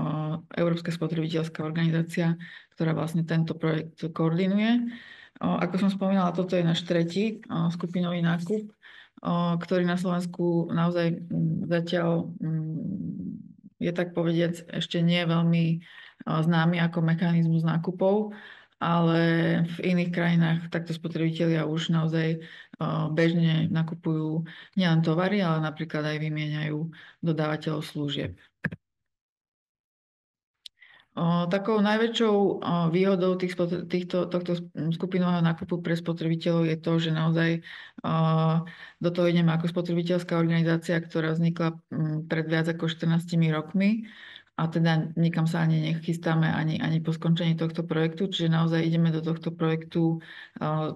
Európska spotrebiteľská organizácia, ktorá vlastne tento projekt koordinuje. Ako som spomínala, toto je náš tretí skupinový nákup, ktorý na Slovensku naozaj zatiaľ je tak povediac ešte nie veľmi známy ako mechanizmus nákupov, ale v iných krajinách takto spotrebitelia už naozaj bežne nakupujú nielen tovary, ale napríklad aj vymieňajú dodávateľov služieb. Takou najväčšou výhodou tohto skupinového nákupu pre spotrebiteľov je to, že naozaj do toho ideme ako spotrebiteľská organizácia, ktorá vznikla pred viac ako 14 rokmi. A teda nikam sa ani nechystáme ani po skončení tohto projektu, čiže naozaj ideme do tohto projektu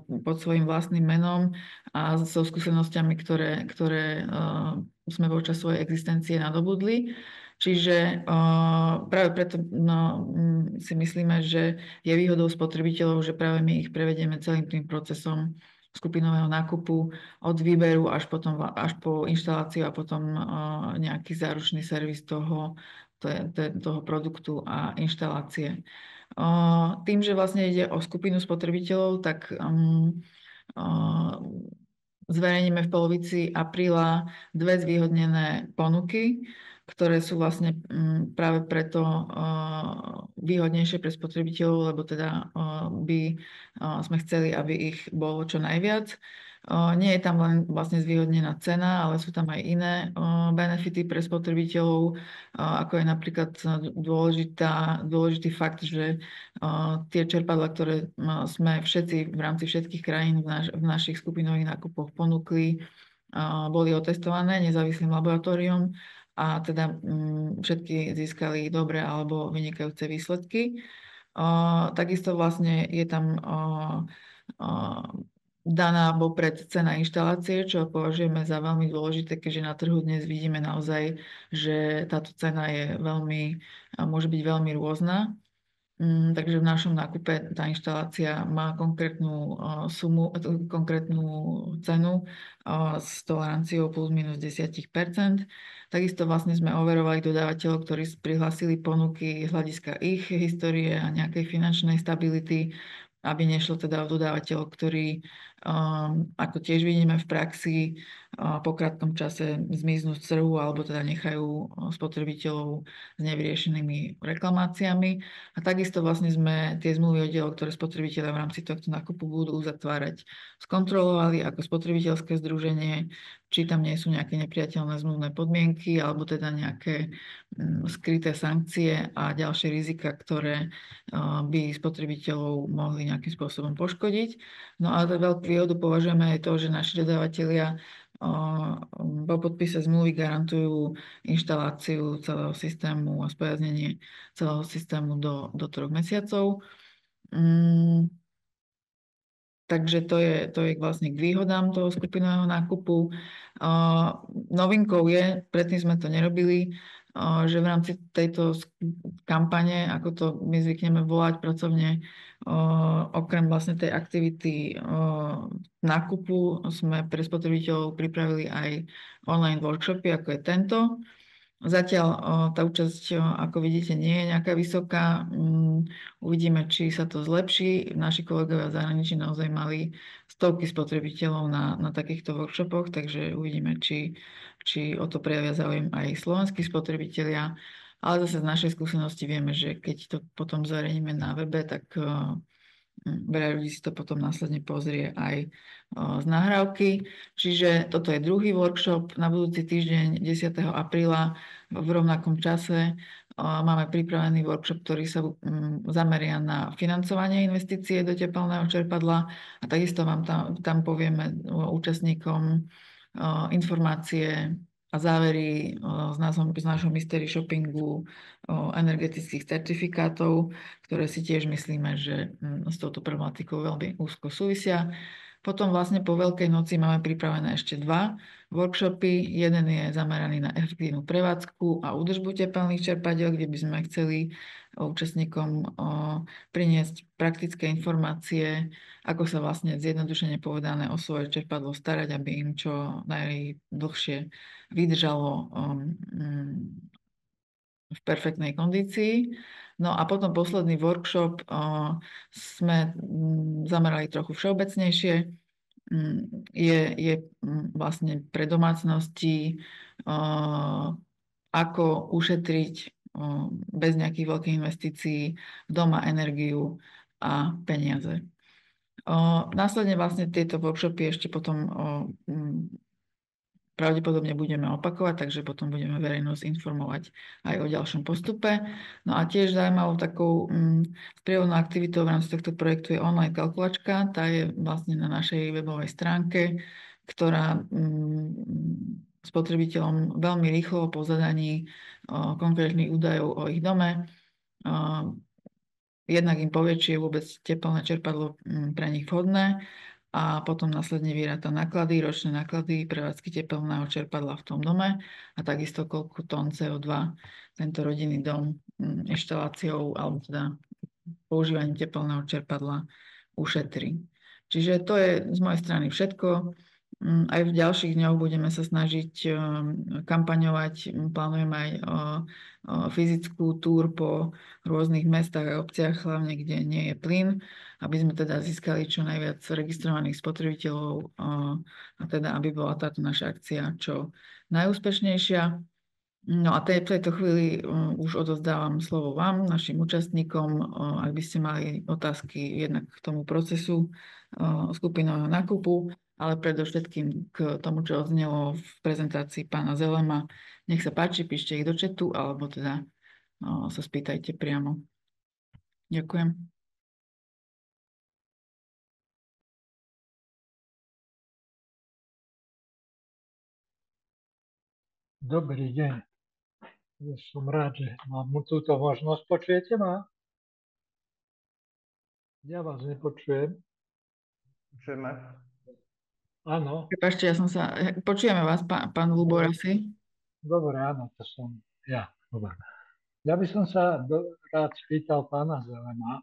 pod svojím vlastným menom a so skúsenosťami, ktoré sme počas svojej existencie nadobudli. Čiže práve preto si myslíme, že je výhodou spotrebiteľov, že práve my ich prevedieme celým tým procesom skupinového nákupu od výberu až po inštaláciu a potom nejaký záručný servis toho produktu a inštalácie. Tým, že vlastne ide o skupinu spotrebiteľov, tak zverejníme v polovici apríla 2 zvýhodnené ponuky, ktoré sú vlastne práve preto výhodnejšie pre spotrebiteľov, lebo teda by sme chceli, aby ich bolo čo najviac. Nie je tam len vlastne zvýhodnená cena, ale sú tam aj iné benefity pre spotrebiteľov, ako je napríklad dôležitý fakt, že tie čerpadlá, ktoré sme všetci v rámci všetkých krajín v našich skupinových nákupoch ponúkli, boli otestované nezávislým laboratóriom a teda všetky získali dobré alebo vynikajúce výsledky. Takisto vlastne je tam daná vopred cena inštalácie, čo považujeme za veľmi dôležité, keďže na trhu dnes vidíme naozaj, že táto cena môže byť veľmi rôzna. Takže v našom nákupe tá inštalácia má konkrétnu cenu s toleranciou plus minus 10%. Takisto vlastne sme overovali dodávateľov, ktorí prihlásili ponuky z hľadiska ich histórie a nejakej finančnej stability, aby nešlo teda o dodávateľov, ktorí, ako tiež vidíme v praxi, po krátkom čase zmiznú z trhu alebo teda nechajú spotrebiteľov s nevyriešenými reklamáciami. A takisto vlastne sme tie zmluvy o dielo, ktoré spotrebitelia v rámci tohto nákupu budú uzatvárať, skontrolovali ako spotrebiteľské združenie, či tam nie sú nejaké nepriateľné zmluvné podmienky alebo teda nejaké skryté sankcie a ďalšie rizika, ktoré by spotrebiteľov mohli nejakým spôsobom poškodiť. No a za veľkú výhodu považujeme aj to, že naši dodávatelia po podpise zmluvy garantujú inštaláciu celého systému a spojaznenie celého systému do 3 mesiacov. Takže to je vlastne k výhodám toho skupinového nákupu. Novinkou je, predtým sme to nerobili, že v rámci tejto kampane, ako to my zvykneme volať pracovne, okrem vlastne tej aktivity nákupu sme pre spotrebiteľov pripravili aj online workshopy, ako je tento. Zatiaľ tá účasť, ako vidíte, nie je nejaká vysoká. Uvidíme, či sa to zlepší. Naši kolegovia v zahraničí naozaj mali stovky spotrebiteľov na takýchto workshopoch, takže uvidíme, či o to prejavia záujem aj slovenskí spotrebitelia. Ale zase z našej skúsenosti vieme, že keď to potom zverejníme na webe, tak veľa ľudí si to potom následne pozrie aj z nahrávky. Čiže toto je druhý workshop. Na budúci týždeň 10. apríla v rovnakom čase máme pripravený workshop, ktorý sa zameria na financovanie investície do tepelného čerpadla a takisto vám tam povieme účastníkom informácie a závery z nášho mystery shoppingu energetických certifikátov, ktoré si tiež myslíme, že s touto problematikou veľmi úzko súvisia. Potom vlastne po Veľkej noci máme pripravené ešte 2 workshopy. Jeden je zameraný na efektívnu prevádzku a údržbu tepelných čerpadiel, kde by sme chceli účastníkom priniesť praktické informácie, ako sa vlastne zjednodušene povedané o svoje čerpadlo starať, aby im čo najdlhšie vydržalo v perfektnej kondícii. No a potom posledný workshop sme zamerali trochu všeobecnejšie. Je vlastne pre domácnosti, ako ušetriť bez nejakých veľkých investícií doma energiu a peniaze. Následne vlastne tieto workshopy ešte potom pravdepodobne budeme opakovať, takže potom budeme verejnosť informovať aj o ďalšom postupe. No a tiež zaujímavou takou sprievodnou aktivitou v rámci tohto projektu je online kalkulačka. Tá je vlastne na našej webovej stránke, ktorá spotrebiteľom veľmi rýchlo po zadaní konkrétnych údajov o ich dome jednak im povie, či je vôbec tepelné čerpadlo pre nich vhodné a potom následne vyráta náklady, ročné náklady prevádzky tepelného čerpadla v tom dome a takisto koľko tón CO2 tento rodinný dom inštaláciou alebo teda používaním tepelného čerpadla ušetrí. Čiže to je z mojej strany všetko. Aj v ďalších dňoch budeme sa snažiť kampaňovať. Plánujeme aj fyzickú túr po rôznych mestách a obciach, hlavne kde nie je plyn, aby sme teda získali čo najviac registrovaných spotrebiteľov a teda aby bola táto naša akcia čo najúspešnejšia. No a v tejto chvíli už odozdávam slovo vám, našim účastníkom, ak by ste mali otázky jednak k tomu procesu skupinového nákupu, ale predovšetkým k tomu, čo odznelo v prezentácii pána Zelema. Nech sa páči, píšte ich do chatu, alebo teda sa spýtajte priamo. Ďakujem. Dobrý deň. Som rád, že mám túto možnosť. Počujete ma? Ja vás nepočujem. Počujeme. Áno. Prepáčte, počujeme vás, pán Lubor asi. Dobre, áno, to som ja. Dobre. Ja by som sa rád spýtal pána Zelena,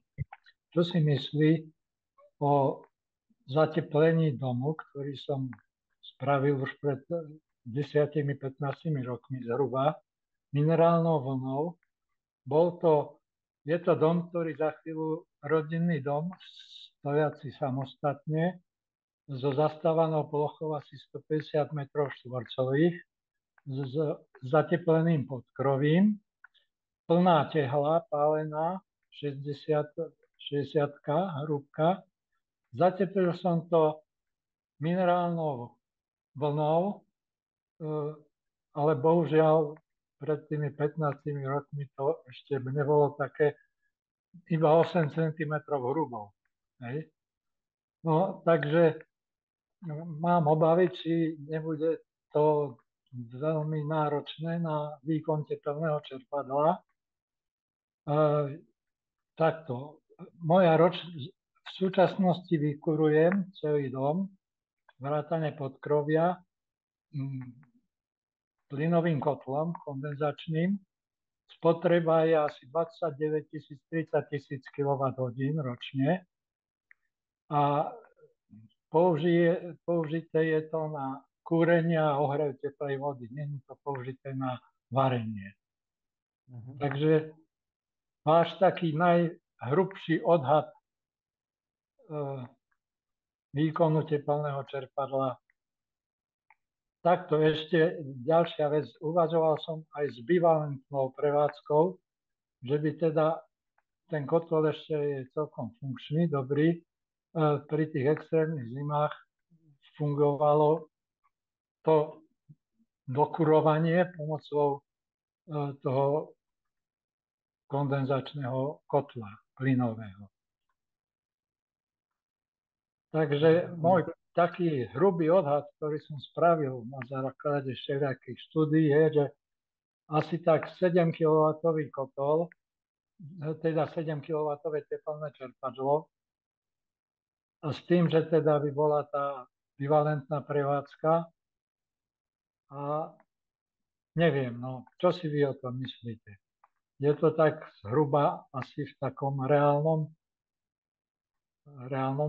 čo si myslí o zateplení domu, ktorý som spravil už pred 10-15 rokmi zhruba, minerálnou vlnou. Je to dom, ktorý za chvíľu, rodinný dom, stojaci samostatne, so zastávanou plochou asi 150 m2, s zatepleným podkrovím, plná tehla, pálená, 60 hrúbka. Zateplil som to minerálnou vlnou, ale bohužiaľ pred tými 15 rokmi to ešte nebolo také, iba 8 cm hrubou. Hej. No, takže mám obavy, či nebude to veľmi náročné na výkon tepelného čerpadla. Takto. V súčasnosti vykurujem celý dom, vrátane podkrovia, plynovým kotlom kondenzačným. Spotreba je asi 29 000, 30 000 kWh ročne a použité je to na kúrenie a ohrev teplej vody. Nie je to použité na varenie. Takže máš taký najhrubší odhad výkonu tepelného čerpadla. Takto ešte ďalšia vec. Uvažoval som aj s bivalentnou prevádzkou, že by teda ten kotol ešte je celkom funkčný, dobrý. Pri tých extrémnych zimách fungovalo to dokurovanie pomocou toho kondenzačného kotla plynového. Takže môj taký hrubý odhad, ktorý som spravil na základe všelijakých štúdií, je, že asi tak 7 kW kotol, teda 7 kW teplné čerpadlo, a s tým, že teda by bola tá bivalentná prevádzka. A neviem, no, čo si vy o tom myslíte? Je to tak zhruba asi v takom reálnom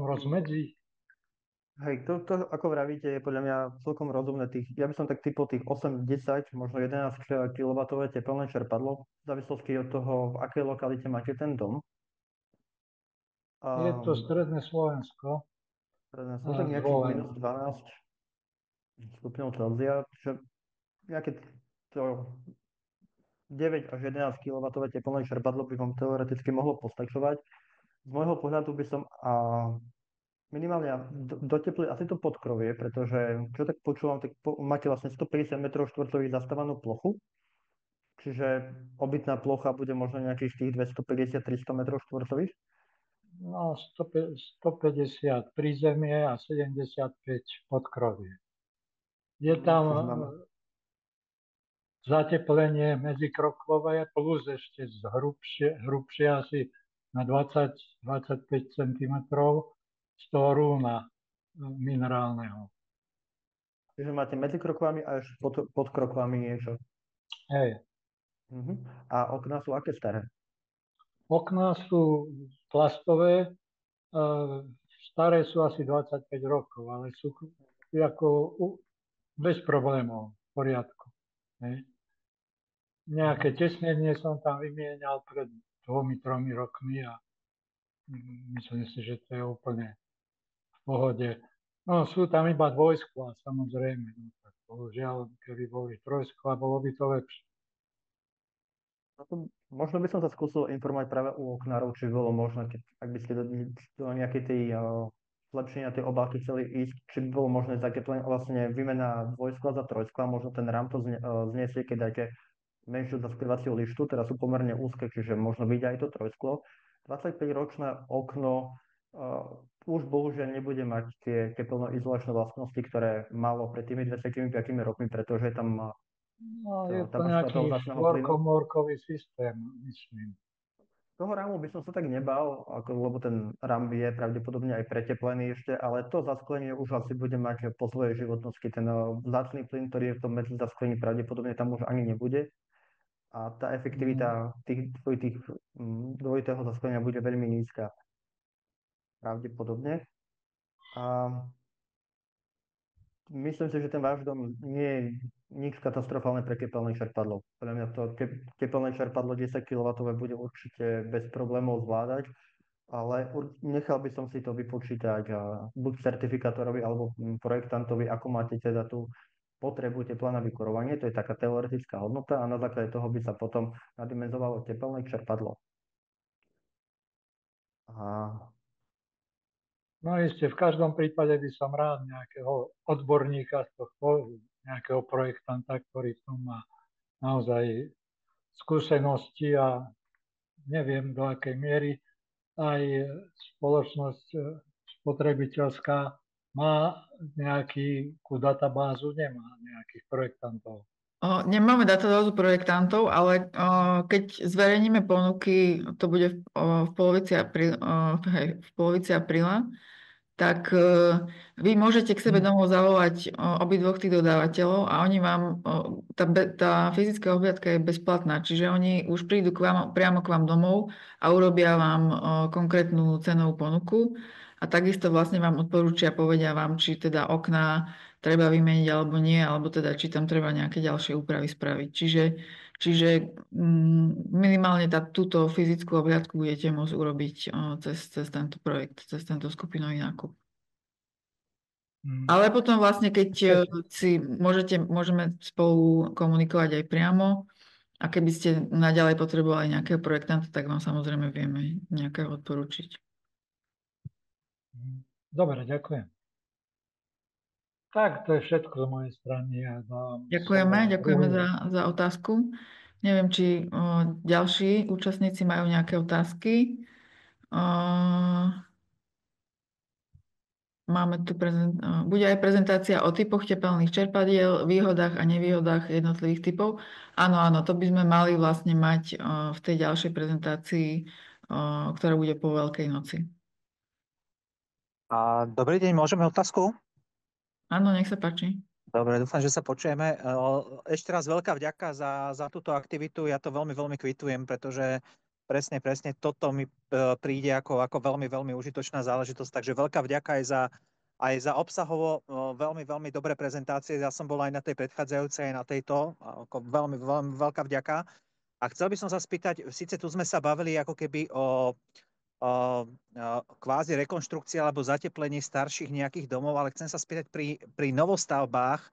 rozmedzi? Hej, to, ako vravíte, je podľa mňa celkom rozumné. Ja by som tak typol tých 8, 10, možno 11 kW teplné čerpadlo, v závislosti od toho, v akej lokalite máte ten dom. Je to stredné Slovensko. Stredné Slovensko, nejakých minus 12 stupňov Celzia, čiže nejaké to 9 až 11 kW teplné čerpadlo by vám teoreticky mohlo postačovať. Z môjho pohľadu by som minimálne doteplil asi to podkrovie, pretože čo tak počúvam, tak máte vlastne 150 m2 zastávanú plochu, čiže obytná plocha bude možno nejakých tých 250-300 m2. No, 150 prízemie a 75 podkrovie. Je tam zateplenie medzikrokvové plus ešte hrubšie asi na 20-25 cm z toho rúna minerálneho. Čiže máte medzi krokvami a ešte pod krokvami niečo. Hej. A okná sú aké staré? Okná sú plastové, staré sú asi 25 rokov, ale sú ako bez problémov, v poriadku. Hej. Nejaké tesnenie som tam vymienial pred 2-3 rokmi a myslím si, že to je úplne v pohode. No, sú tam iba dvojsklá, samozrejme. No, tak bohužiaľ, keby boli trojsklá, bolo by to lepšie. Možno by som sa skúsil informovať práve u oknárov, či by bolo možné, ak by ste do nejakej tej zlepšenia tej obálky chceli ísť, či by bolo možné zateplenie, vlastne výmena dvojskla za trojskla, možno ten rám to zniesie, keď dáte menšiu zasklevaciu lištu, teraz sú pomerne úzke, čiže možno vyjde aj to trojsklo. 25-ročné okno už bohužiaľ nebude mať tie teplno-izolačné vlastnosti, ktoré malo pred tými 25 rokmi, pretože tam No, je tam to až toho nejaký vzácneho plynu. štvorkomórkový systém, myslím. Toho rámu by som sa tak nebal, lebo ten rám je pravdepodobne aj preteplený ešte, ale to zasklenie už asi bude mať po svojej životnosti. Ten vzácny plyn, ktorý je v tom medzi zasklení, pravdepodobne tam už ani nebude. A tá efektivita tých dvojitého zasklenia bude veľmi nízka. Pravdepodobne. A myslím si, že ten váš dom nie je nič katastrofálne pre tepelné čerpadlo. Podľa mňa to tepelné čerpadlo 10 kW bude určite bez problémov zvládať, ale nechal by som si to vypočítať buď certifikátorovi alebo projektantovi, ako máte teda tú potrebu tepla na vykurovanie, to je taká teoretická hodnota a na základe toho by sa potom nadimenzovalo tepelné čerpadlo. A No isté, v každom prípade by som rád nejakého odborníka z toho, nejakého projektanta, ktorý v tom má naozaj skúsenosti a neviem do akej miery aj spoločnosť spotrebiteľská má nejakú databázu, nemá nejakých projektantov. Nemáme databázu projektantov, ale keď zverejníme ponuky, to bude v polovici apríla, tak vy môžete k sebe domov zavolať obidvoch tých dodávateľov a oni vám, tá fyzická obhliadka je bezplatná, čiže oni už prídu priamo k vám domov a urobia vám konkrétnu cenovú ponuku a takisto vlastne vám odporúčia, povedia vám, či teda okná treba vymeniť alebo nie, alebo teda či tam treba nejaké ďalšie úpravy spraviť. Čiže minimálne túto fyzickú obhliadku budete môcť urobiť cez tento projekt, cez tento skupinový nákup. Ale potom vlastne, keď si môžeme spolu komunikovať aj priamo a keby ste naďalej potrebovali nejakého projektanta, tak vám samozrejme vieme nejakého odporúčiť. Dobre, ďakujem. Tak, to je všetko z mojej strany. Ďakujeme za otázku. Neviem, či ďalší účastníci majú nejaké otázky. Bude aj prezentácia o typoch tepelných čerpadiel, výhodách a nevýhodách jednotlivých typov. Áno, to by sme mali vlastne mať v tej ďalšej prezentácii, ktorá bude po Veľkej noci. Dobrý deň, môžeme otázku? Áno, nech sa páči. Dobre, dúfam, že sa počujeme. Ešte raz veľká vďaka za túto aktivitu. Ja to veľmi, veľmi kvitujem, pretože presne toto mi príde ako veľmi, veľmi užitočná záležitosť. Takže veľká vďaka aj za obsahovo veľmi, veľmi dobré prezentácie. Ja som bol aj na tej predchádzajúcej, aj na tejto. Veľmi, veľmi veľká vďaka. A chcel by som sa spýtať, síce tu sme sa bavili ako keby o kvázi rekonštrukcie alebo zateplenie starších nejakých domov, ale chcem sa spýtať pri novostavbách,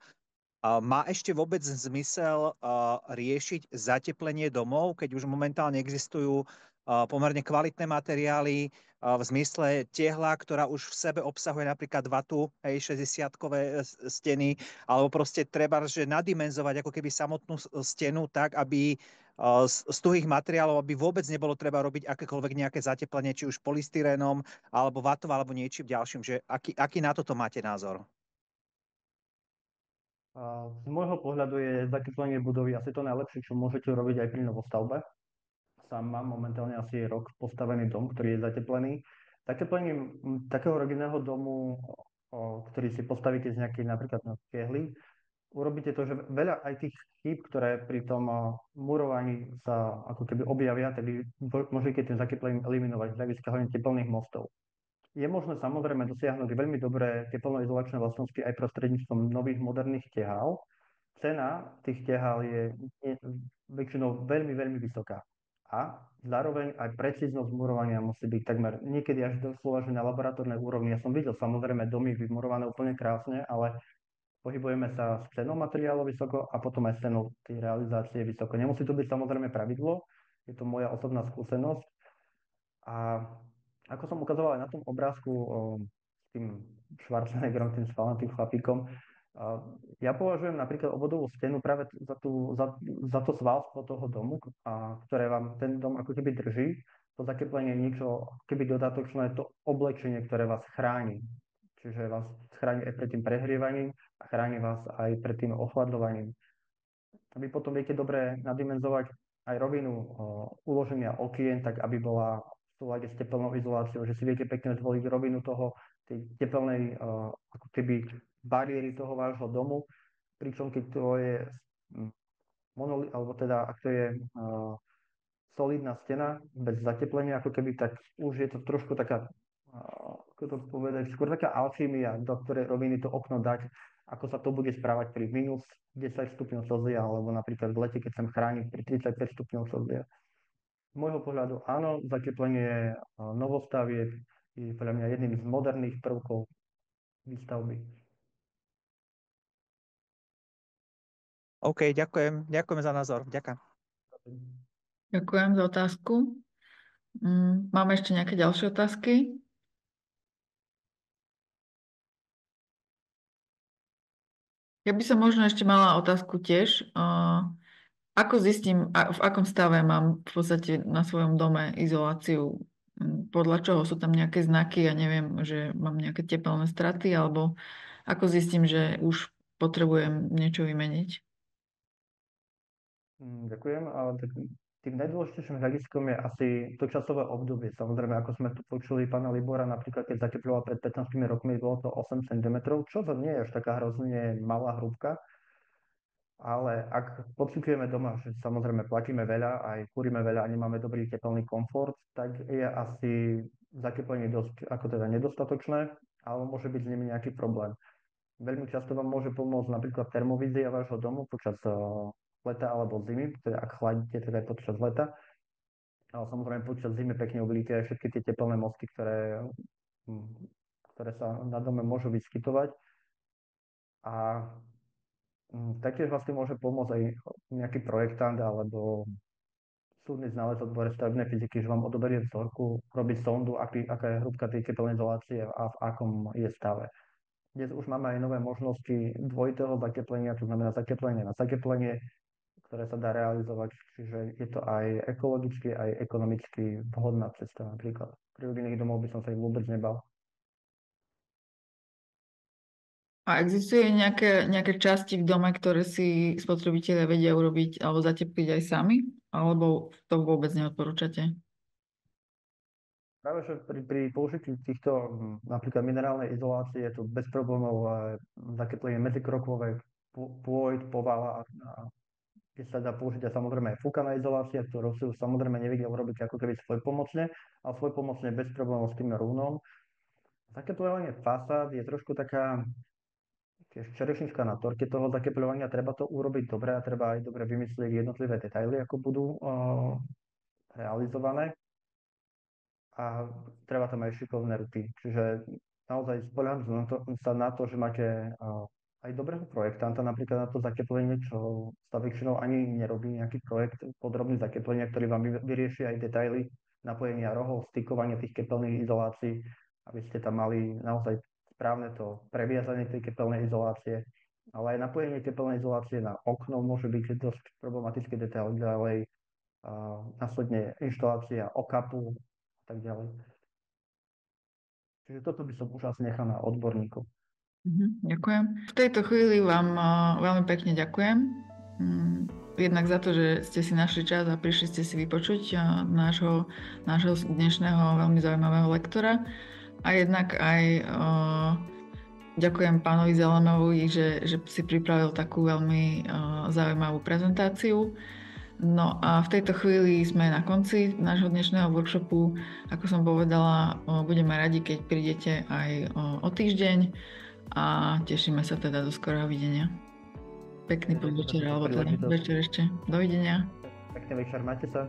má ešte vôbec zmysel riešiť zateplenie domov, keď už momentálne existujú pomerne kvalitné materiály v zmysle tehla, ktorá už v sebe obsahuje napríklad vatu, 60-kové steny, alebo proste treba, že nadimenzovať ako keby samotnú stenu tak, aby z tuhých materiálov, aby vôbec nebolo treba robiť akékoľvek nejaké zateplenie, či už polystyrénom, alebo vatou, alebo niečím ďalším. Že aký na toto máte názor? Z môjho pohľadu je zateplenie budovy asi to najlepšie, čo môžete robiť aj pri novostavbe. Sám mám momentálne asi rok postavený dom, ktorý je zateplený. Zateplením takého rodinného domu, ktorý si postavíte z nejakej napríklad kehly, urobíte to, že veľa aj tých chýb, ktoré pri tom murovaní sa ako keby objavia, tak môžete tým zateplením eliminovať z hľadiska hlavne teplných mostov. Je možné samozrejme dosiahnuť veľmi dobré teplnoizolačné vlastnosti aj prostredníctvom nových moderných tehál. Cena tých tehál je väčšinou veľmi, veľmi vysoká. A zároveň aj precíznosť murovania musí byť takmer niekedy až doslova, že na laboratórnej úrovni. Ja som videl samozrejme domy vymurované úplne krásne, ale pohybujeme sa s cenou materiálov vysoko a potom aj s cenou tej realizácie vysoko. Nemusí to byť samozrejme pravidlo, je to moja osobná skúsenosť. A ako som ukazoval aj na tom obrázku s tým Schwarzeneggerom, tým spalaným chlapíkom, ja považujem napríklad obvodovú stenu práve za to svalstvo toho domu, ktoré vám ten dom ako keby drží. To zateplenie je niečo keby dodatočné, to oblečenie, ktoré vás chráni. Čiže vás chráni aj pred tým prehrievaním a chráni vás aj pred tým ochladľovaním. Vy potom viete dobre nadimenzovať aj rovinu uloženia okien, tak aby bola v súlade s teplnou izoláciou, že si viete pekne zvoliť rovinu tej teplnej ako keby bariéry toho vášho domu, pričom keď to je alebo teda ak to je solidná stena bez zateplenia, ako keby, tak už je to trošku taká, ako to povedať, skôr taká alchymia, do ktorej roviny to okno dať, ako sa to bude správať pri minus 10 stupňov Celzia, alebo napríklad v lete, keď chcem chrániť pri 35 stupňov Celzia. Z môjho pohľadu áno, zateplenie novostavieb je podľa mňa jedným z moderných prvkov výstavby. OK, ďakujem. Ďakujem za názor. Ďakujem. Ďakujem za otázku. Máme ešte nejaké ďalšie otázky? Ja by som možno ešte mala otázku tiež. Ako zistím, v akom stave mám v podstate na svojom dome izoláciu? Podľa čoho sú tam nejaké znaky? Ja neviem, že mám nejaké tepelné straty, alebo ako zistím, že už potrebujem niečo vymeniť? Ďakujem. Tým najdôležitejším hľadiskom je asi to časové obdobie. Samozrejme, ako sme tu počuli pána Libora, napríklad keď zateploval pred 15 rokmi, bolo to 8 cm, čo to nie je až taká hrozne malá hrúbka. Ale ak pociťujeme doma, že samozrejme platíme veľa, aj kúrime veľa a nemáme dobrý teplný komfort, tak je asi zateplenie dosť ako teda nedostatočné, alebo môže byť s nimi nejaký problém. Veľmi často vám môže pomôcť napríklad termovízia vášho domu počas leta alebo zimy, teda ak chladíte, teda aj počas leta. Ale samozrejme počas zimy pekne uvidíte aj všetky tie teplné mosty, ktoré sa na dome môžu vyskytovať. A taktiež vlastne môže pomôcť aj nejaký projektant alebo súdny znalec v odbore stavebnej fyziky, že vám odoberie vzorku, robí sondu, aká je hrúbka tej teplnej izolácie a v akom je stave. Dnes už máme aj nové možnosti dvojitého zateplenia, to znamená zateplenie na zateplenie, ktoré sa dá realizovať, čiže je to aj ekologicky, aj ekonomicky vhodná cesta napríklad. Pri rodinných domov by som sa ich vôbec nebal. A existuje nejaké časti v dome, ktoré si spotrebitelia vedia urobiť alebo zatepliť aj sami? Alebo to vôbec neodporúčate? Práve, že pri použití týchto napríklad minerálnej izolácie je to bez problémov zateplenie medzikrokvové, pôjď, povala kde sa dá použiť aj samozrejme aj fúkaná izolácia, ktorú si už samozrejme nevedia urobiť ako keby svojpomocne, ale svojpomocne bez problémov s tým rúnom. Zateplovanie fasád je trošku taká tiež čerešnička na torte toho zateplovania. Treba to urobiť dobre a treba aj dobre vymyslieť jednotlivé detaily, ako budú realizované. A treba tam aj šikovné ruky. Čiže naozaj spoľahnúť sa na to, že máte aj dobrého projektanta, napríklad na to zateplenie, čo sa väčšinou ani nerobí nejaký projekt podrobný zateplenia, ktorý vám vyrieši aj detaily napojenia rohov, stykovania tých kepelných izolácií, aby ste tam mali naozaj správne to previazanie tej kepelnej izolácie, ale aj napojenie kepelnej izolácie na okno môže byť dosť problematický detail, ďalej následne inštalácia okapu a tak ďalej. Čiže toto by som už asi nechal na odborníkov. Ďakujem. V tejto chvíli vám veľmi pekne ďakujem. Jednak za to, že ste si našli čas a prišli ste si vypočuť nášho dnešného veľmi zaujímavého lektora. A jednak aj ďakujem pánovi Zelemovi, že si pripravil takú veľmi zaujímavú prezentáciu. No a v tejto chvíli sme na konci nášho dnešného workshopu. Ako som povedala, budeme radi, keď prídete aj o týždeň a tešíme sa teda do skorého videnia. Pekný podvečer alebo teda večer ešte. Dovidenia. Pekný večer, majte sa.